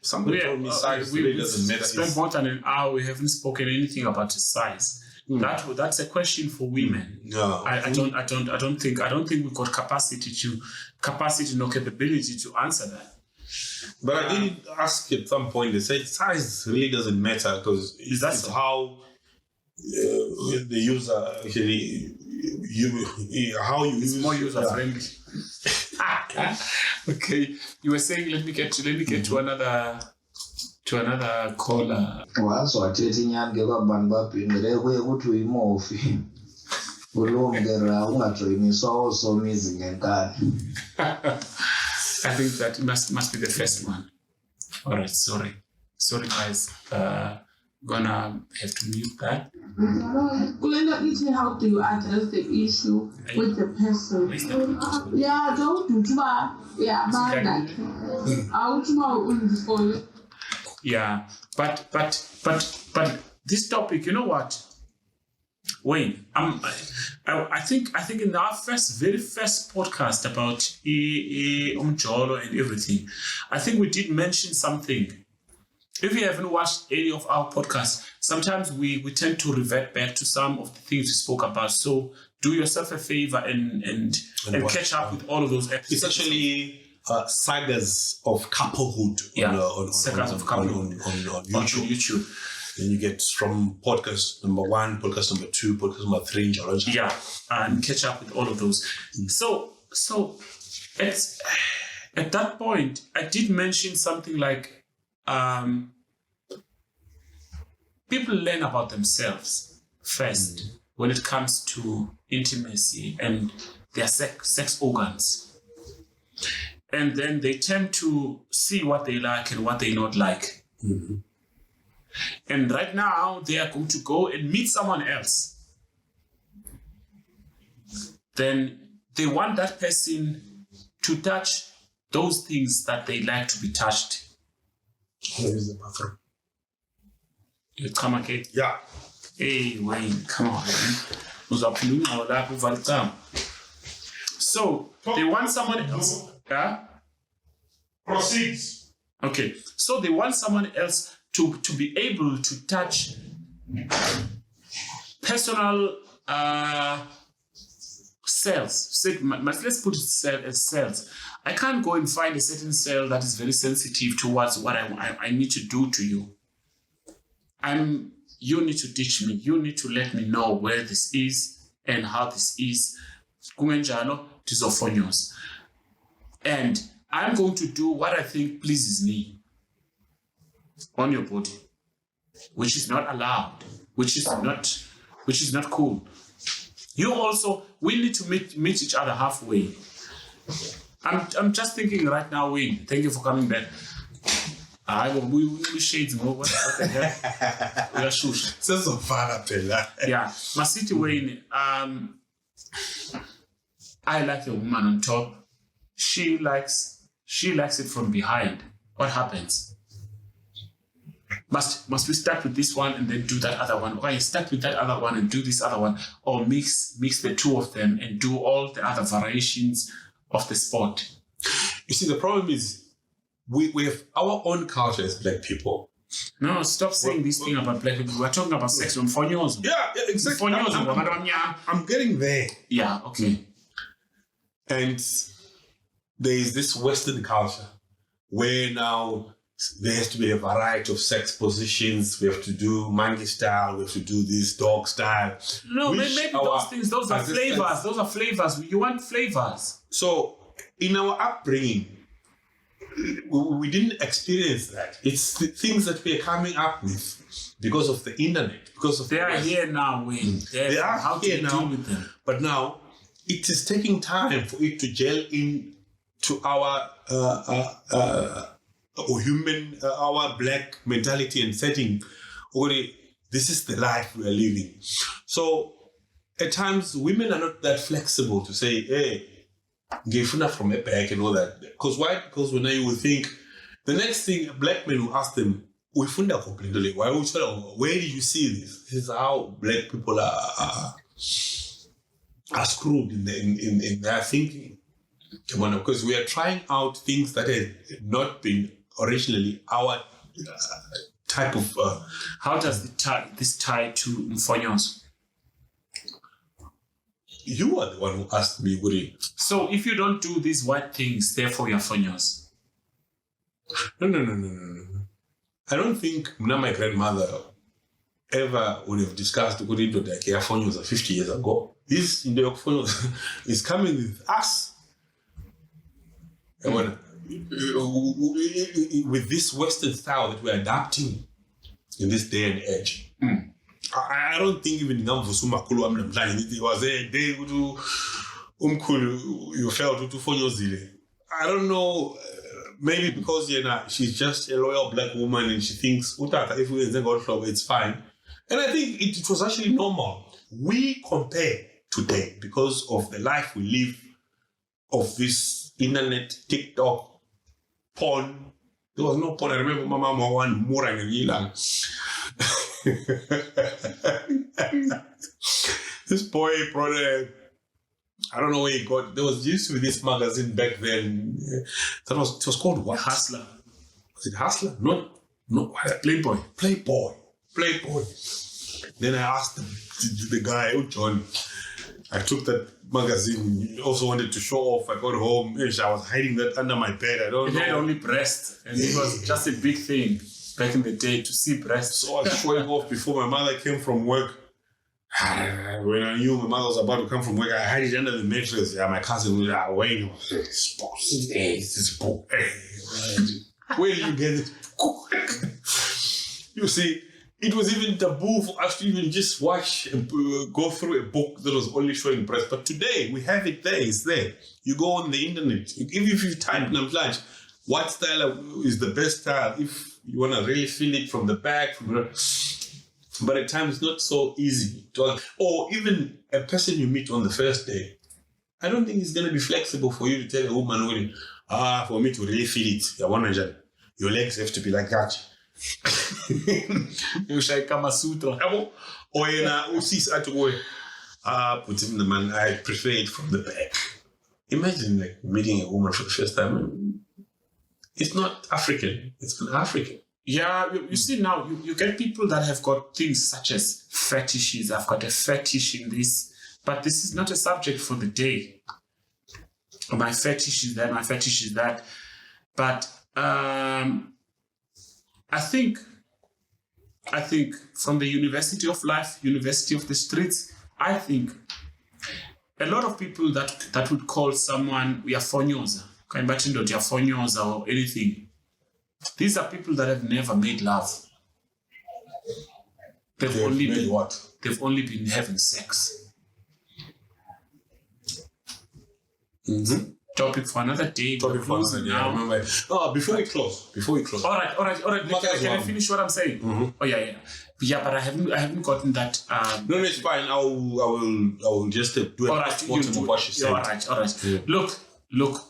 Somebody told me size really doesn't matter.
We spent more than an hour, we haven't spoken anything about his size. That's a question for women.
No,
I don't think we've got capacity nor capability to answer that.
But I did ask at some point. They said size really doesn't matter because it's how the user actually how you
it's
use.
More user friendly. Okay, you were saying let me get to another caller.
Waswathetha inyani ke kwabantu babhinqileyo kuye kuthi uyimofi ulungera ungajoyiniswa oosomizi ngenkani.
I think that must be the first one. All right, sorry guys. Gonna have to mute that.
Glenda, how do you address the issue with the person? Yeah, don't do too. Yeah, but that.
Yeah, but this topic, you know what, Wayne? I think in our very first podcast about umjolo and everything, I think we did mention something. If you haven't watched any of our podcasts, sometimes we tend to revert back to some of the things we spoke about. So do yourself a favor and catch up with all of those episodes.
It's actually sagas of couplehood on
sagas of couplehood
on
on
YouTube.
YouTube.
Then you get from podcast number 1, podcast number 2, podcast number 3,
yeah, and catch up with all of those. So it's at that point I did mention something like people learn about themselves first when it comes to intimacy and their sex organs, and then they tend to see what they like and what they not like. And right now, they are going to go and meet someone else. Then they want that person to touch those things that they like to be touched.
Where is the bathroom?
You come again?
Yeah.
Hey, Wayne, come on, man. So they want someone else. Yeah?
Proceed.
Okay. So they want someone else to be able to touch personal cells. Let's put it as cells. I can't go and find a certain cell that is very sensitive towards what I need to do to you. You need to teach me. You need to let me know where this is and how this is. And I'm going to do what I think pleases me on your body, which is not allowed, which is not cool. You also, we need to meet each other halfway. I'm just thinking right now, Wayne. Thank you for coming back. We shades more. What the hell? We are shush.
So far,
yeah, my city, Wayne. I like the woman on top. She likes it from behind. What happens? Must we start with this one and then do that other one? Or you start with that other one and do this other one? Or mix the two of them and do all the other variations of the sport?
You see, the problem is we have our own culture as black people.
No, stop saying this thing about black people. We're talking about sex on Ukufonyoza.
Yeah, exactly. I'm getting there.
Yeah, okay.
And there is this Western culture where now there has to be a variety of sex positions. We have to do monkey style. We have to do this dog style.
No, maybe those are flavors. Those are flavors. You want flavors.
So in our upbringing, we didn't experience that. It's the things that we are coming up with because of the internet. Because of
they are here now, Wayne.
They are
how
here now.
Deal with them?
But now it is taking time for it to gel in to our our black mentality and setting. Already, this is the life we are living. So at times, women are not that flexible to say, hey, Gefuna from a back and all that. Because why? Because when you will think, the next thing, black men will ask them, why would you, where did you see this? This is how black people are screwed in their thinking. Because we are trying out things that have not been originally our type of...
How does this tie to Ukufonyoza?
You are the one who asked me, Woody.
So if you don't do these white things, therefore you're Ukufonyoza.
No. I don't think my grandmother ever would have discussed Ukufonyoza 50 years ago. This in the Ukufonyoza is coming with us. With this Western style that we're adapting in this day and age. I don't think even Ngamvusumakulu it was a day you felt Ukufonyoza. I don't know, maybe because she's just a loyal black woman and she thinks if we it's fine. And I think it was actually normal. We compare today because of the life we live of this internet, TikTok, porn. There was no porn. I remember my mama one more than this boy brought I don't know where he got. There used to be this magazine back then. It was called what?
Hustler.
Was it Hustler? No.
Playboy.
Then I asked the guy, John, I took that magazine, also wanted to show off. I got home, I was hiding that under my bed. I don't
It
know.
had only breast, and it was just a big thing back in the day to see breast.
So I was showing off before my mother came from work. When I knew my mother was about to come from work, I hid it under the mattress. Yeah, my cousin was Wayne. This book. Where did you get it? You see, it was even taboo for us to even just go through a book that was only showing breast. But today, we have it there. It's there. You go on the internet. Even if you type in a flash, what style is the best style? If you want to really feel it from the back, but at times it's not so easy. Or even a person you meet on the first day, I don't think it's going to be flexible for you to tell a woman, for me to really feel it, your legs have to be like that.
You shall Kama Sutra.
Or put him the man, I prefer it from the back. Imagine like meeting a woman for the first time. It's not African, it's an African.
Yeah, you see now, you get people that have got things such as fetishes. I've got a fetish in this, but this is not a subject for the day. My fetish is that, my fetish is that. But I think from the University of Life, University of the Streets, I think a lot of people that would call someone Ukufonyoza, or anything. These are people that have never made love. They've only been having sex.
Mm-hmm.
Topic for another day.
Topic for another day.
Now.
Remember. Before we close. All
right. Can I finish what I'm saying?
Mm-hmm.
Oh yeah. Yeah, but I haven't gotten that.
No, it's fine. I will just do a postmortem of what she said.
All right. Yeah. Look.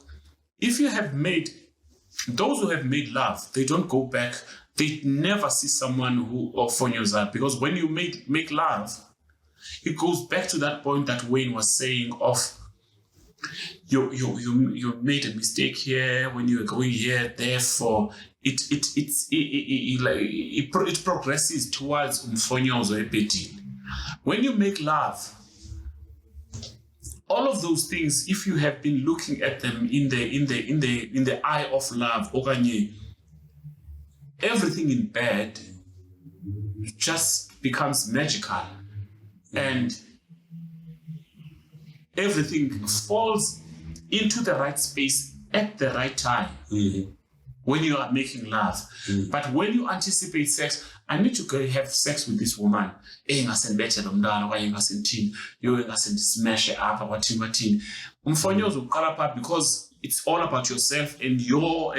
If you have made those who have made love, they don't go back. They never see someone who Ukufonyoza, because when you make love, it goes back to that point that Wayne was saying of you made a mistake here when you were going here. Therefore, it progresses towards Ukufonyoza ebedini. When you make love, all of those things, if you have been looking at them in the eye of love, okanye, everything in bed just becomes magical, and everything falls into the right space at the right time.
Mm-hmm.
When you are making love.
Mm-hmm.
But when you anticipate sex, I need to go have sex with this woman. Smash up, because it's all about yourself and your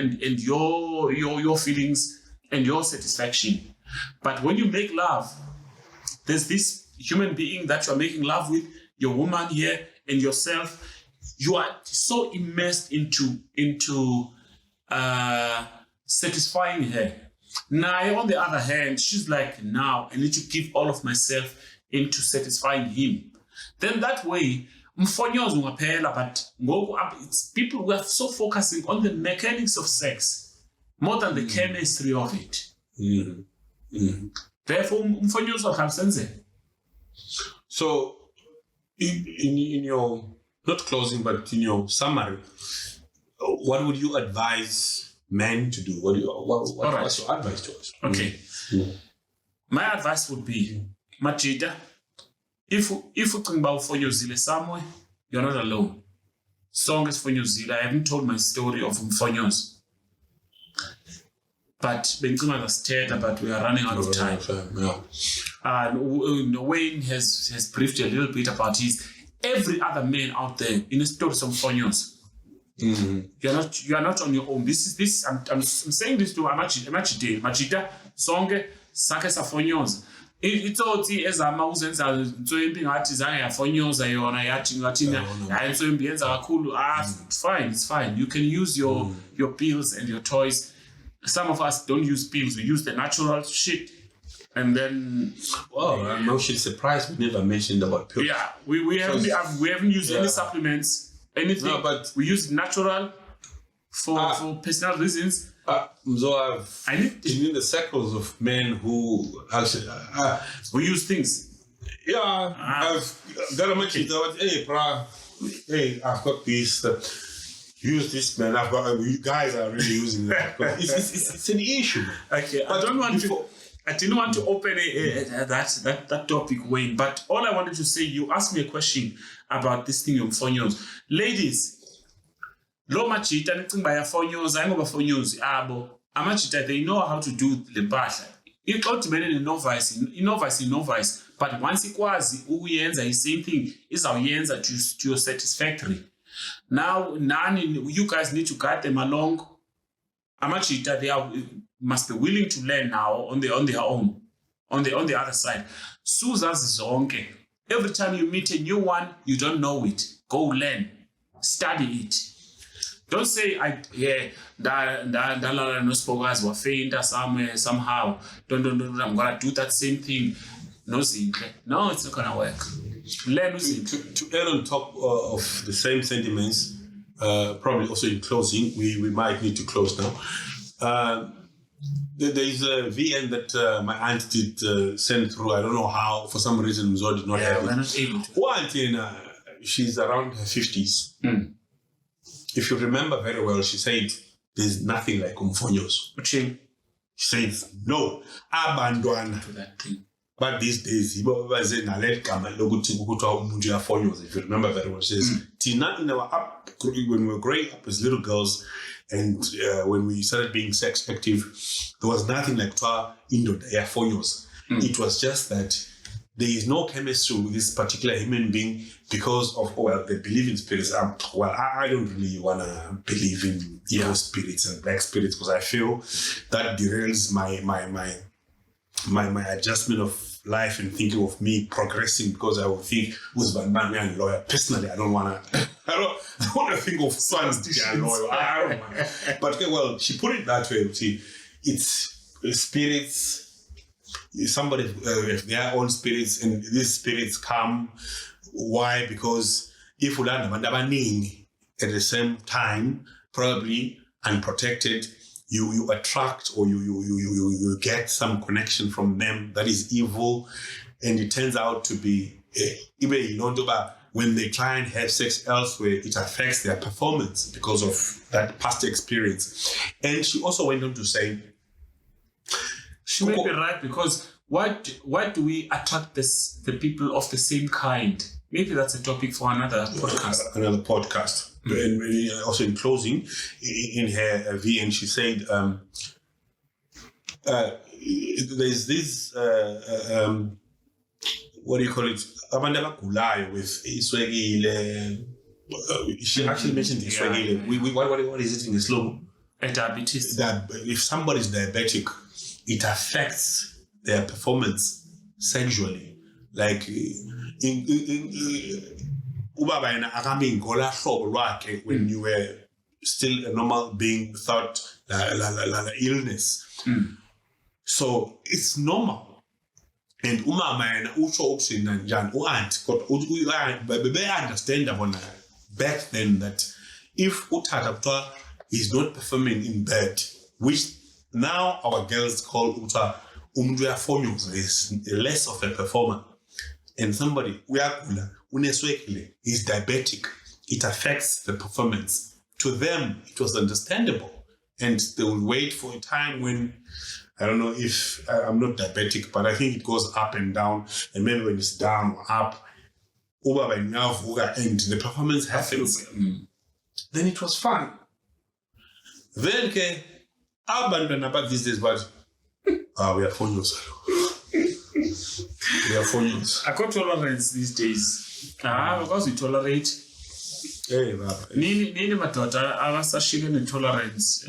feelings and your satisfaction. But when you make love, there's this human being that you're making love with, your woman here, and yourself. You are so immersed into satisfying her. Now, on the other hand, she's like, now I need to give all of myself into satisfying him. Then that way, Ukufonyoza ungaphela, but it's people who are so focusing on the mechanics of sex more than the chemistry of it.
Mm-hmm. Mm-hmm.
Therefore, Ukufonyoza uhamsenzela.
So, in your, not closing, but in your summary, what would you advise men to do? What's your advice to us?
Okay.
Mm-hmm.
My advice would be, Machida, if you think about Ukufonyoza somewhere, you're not alone. Song is Ukufonyoza. I haven't told my story of Ukufonyoza. But Benkuma's scared, but we are running out of time. And Wayne has briefed a little bit about every other man out there in a story of Ukufonyoza.
Mm-hmm.
You are not on your own. I'm saying this to Machida sonke sake safonyoza. Itsotsi ezama uzenza ntswembi ngathi zange yafonyoza yona yathi ngathina hayi ntswembi yenza kakhulu. It's fine. You can use your pills and your toys. Some of us don't use pills. We use the natural shit. And then,
I'm actually surprised we never mentioned about pills.
Yeah, we haven't used any supplements. Anything,
no, but
we use natural for personal reasons.
So I've been in the circles of men who actually
we use things.
Yeah, I've got a machita. Hey, bro. Hey, I've got this. Use this, man. You guys are really using that. It's an issue.
Okay, but I didn't want to open that topic, Wayne. But all I wanted to say, you asked me a question about this thing of Ukufonyoza. Ladies, lo machita nicinga bayafonyoza, ayingobafonyozi abo. Amachita, they know how to do the mpahla. Xa udibene ne-novice, but once ikwazi ukuyenza the same thing, izawuyenza to your satisfactory. Now, you guys need to guide them along. Amachita, they must be willing to learn now on their own, on the other side. Suza's zonke. Every time you meet a new one, you don't know it. Go learn, study it. Don't say dalala no spokas were fainter somewhere somehow. Don't. I'm gonna do that same thing. No, it's not gonna work. Learn
to add on top of the same sentiments, probably also in closing, we might need to close now. There is a VN that my aunt did send through. I don't know how. For some reason, Mzo did not have it.
We're not able to.
One, she's around her 50s. If you remember very well, she said, there's nothing like Ukufonyoza. She says, no, abandon
to that thing.
But these days, if you remember very well, she says, Tina, in our when we were growing up as little girls, and when we started being sex active, there was nothing like Ukufonyoza. It was just that there is no chemistry with this particular human being because of, they believe in spirits. I don't really want to believe in evil spirits and black spirits because I feel that derails my adjustment of life and thinking of me progressing, because I would think, who's Van Man lawyer? Personally, I don't want to think of sons to be a lawyer. I don't want to. But she put it that way. It's spirits. Somebody have their own spirits, and these spirits come. Why? Because if we learn about at the same time, probably unprotected, you attract or you get some connection from them that is evil, and it turns out to be when they try and have sex elsewhere, it affects their performance because of that past experience. And she also went on to say,
she may be right, because why do we attract the people of the same kind? Maybe that's a topic for another podcast. And
also in closing, in her VN, she said, there's this, what do you call it? With iswegile. She actually mentioned iswegile. What is it in Islam?
Diabetes.
If somebody is diabetic, it affects their performance sexually. Like, when you were still a normal being without illness. So it's normal. And understand back then that if Utata is not performing in bed, which now our girls call Ukufonyoza, is less of a performer, and somebody is diabetic, it affects the performance. To them, it was understandable, and they will wait for a time when, I don't know if I'm not diabetic, but I think it goes up and down, and maybe when it's down or up, and the performance happens. Then it was fun. Then abandon about these days, but we are Ukufonyoza. We are Ukufonyoza.
I got tolerance these days. Because we tolerate.
Hey, Baba.
Nini madota avasashike netolerance.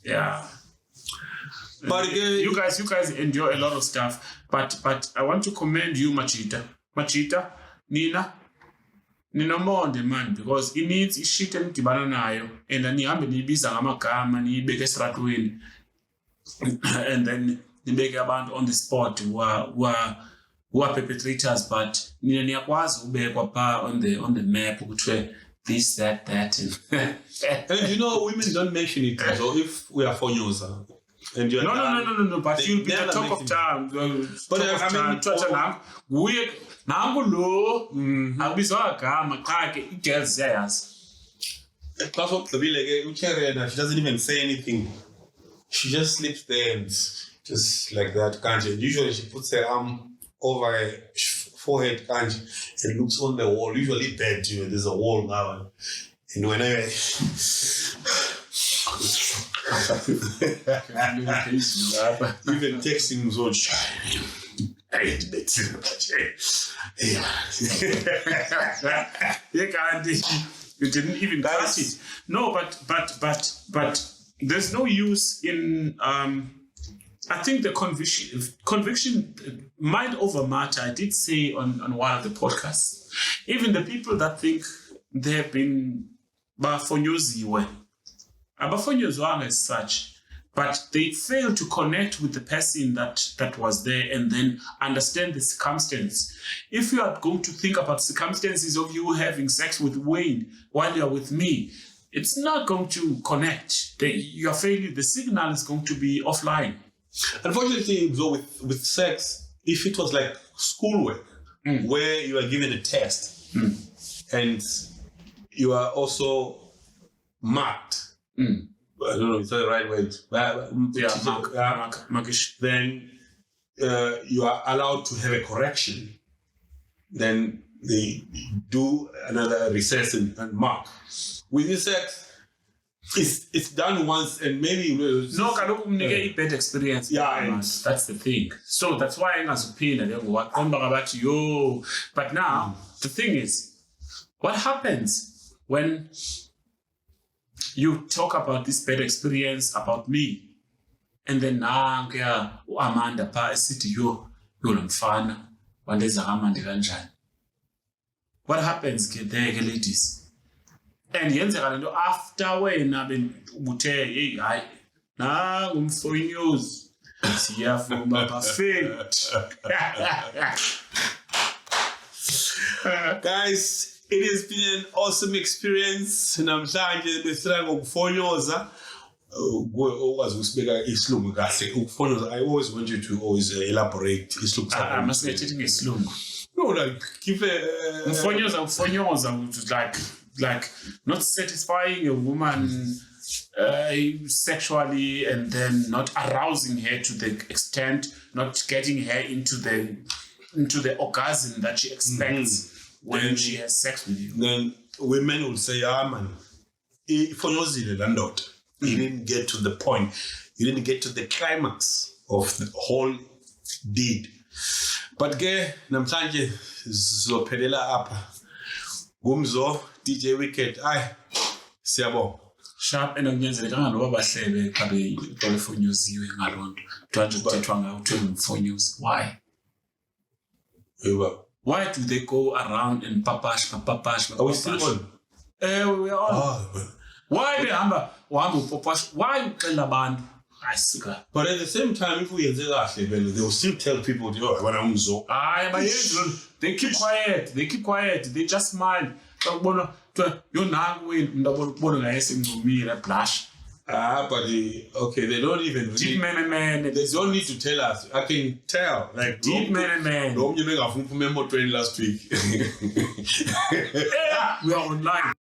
Yeah. But you guys endure a lot of stuff. But I want to commend you, Machita, Nina monde, man, because it needs shit emdibana nayo, and then nihambe niyibiza ngamagama niyibeke esitratweni, and then nibeke abantu on the spot who are perpetrators, but nina niyakwazi ubekwa pa on the map ukuthi this, that, and
and women don't mention it. So if we are Ukufonyoza, And you're
No. But
They
you'll be the
never
talk
make
of
him-
town.
But
Talk of
I mean,
town. Weird. Nangu lo. Abizwa gama kake igirls yayazi.
That's what the like Ucheriana, she doesn't even say anything. She just sleeps there and just like that, can't she? Usually she puts her arm over her forehead, can't she? And looks on the wall. Usually bed, there's a wall now. And whenever even texting was on
You didn't even catch it. No, but there's no use in I think the conviction mind over matter. I did say on one of the podcasts, even the people that think they have been bafonyoziwe, abafonyozwanga as such, but they fail to connect with the person that was there and then understand the circumstance. If you are going to think about circumstances of you having sex with Wayne while you're with me, it's not going to connect. You're failing. The signal is going to be offline.
Unfortunately, though, with sex, if it was like schoolwork, where you are given a test and you are also marked, I don't know, is that the right word?
Markish.
Then you are allowed to have a correction. Then they do another recess and mark. With this sex, it's done once and maybe
No, kaloku umnike i-bad experience.
Yeah,
Man. That's the thing. So that's why engazuphinda ke waqomba ngabathi yo. But now the thing is, what happens when you talk about this bad experience about me, and then nankuya uAmanda pha esithi yo lo mfana wandenza kaMandi kanjani? What happens ke there ke ladies? And yenzeka lento after wena ubuthe hey hayi nangumfonyozi siyafuma perfect.
Guys, it has been an awesome experience. Namhlanje besira ngokufonyoza. Ukwazi usibeka isilungu kahle. Ukufonyoza, I always want you to always elaborate isilungu sakho.
Masithethi ngesilungu.
No, like give a
Ukufonyoza which is like not satisfying a woman sexually and then not arousing her to the extent, not getting her into the orgasm that she expects when she has sex with you.
Then women will say, man, ifonozile la ndoda. You didn't get to the point. You didn't get to the climax of the whole deed. But ke namhlanje sizophelela apha. Gumzo DJ Wicked. Siyabonga.
Sharp and kunyanzelekanga noba bahlele xa befonyoziwe ngaloo nto. Kuthiwa kuthethwa ngayo kuthiwa ngumfonyozi. Why? Why do they go around and papash?
Are we still on?
We are on.
Well.
Why behamba upopash? Why uxela abantu? Ayisuka.
But at the same time, if we yenze kahle vele, they will still tell people, oh, wena umzo.
They keep quiet. They just smile. Bakubona kuthiwa yo nangu wena umuntu abona ngayesemncumile blush.
But they don't even
Deep man.
They don't need to tell us. I can tell. Like
Deep man.
Lo mnye bengafuna uphume emotweni last week.
We are online.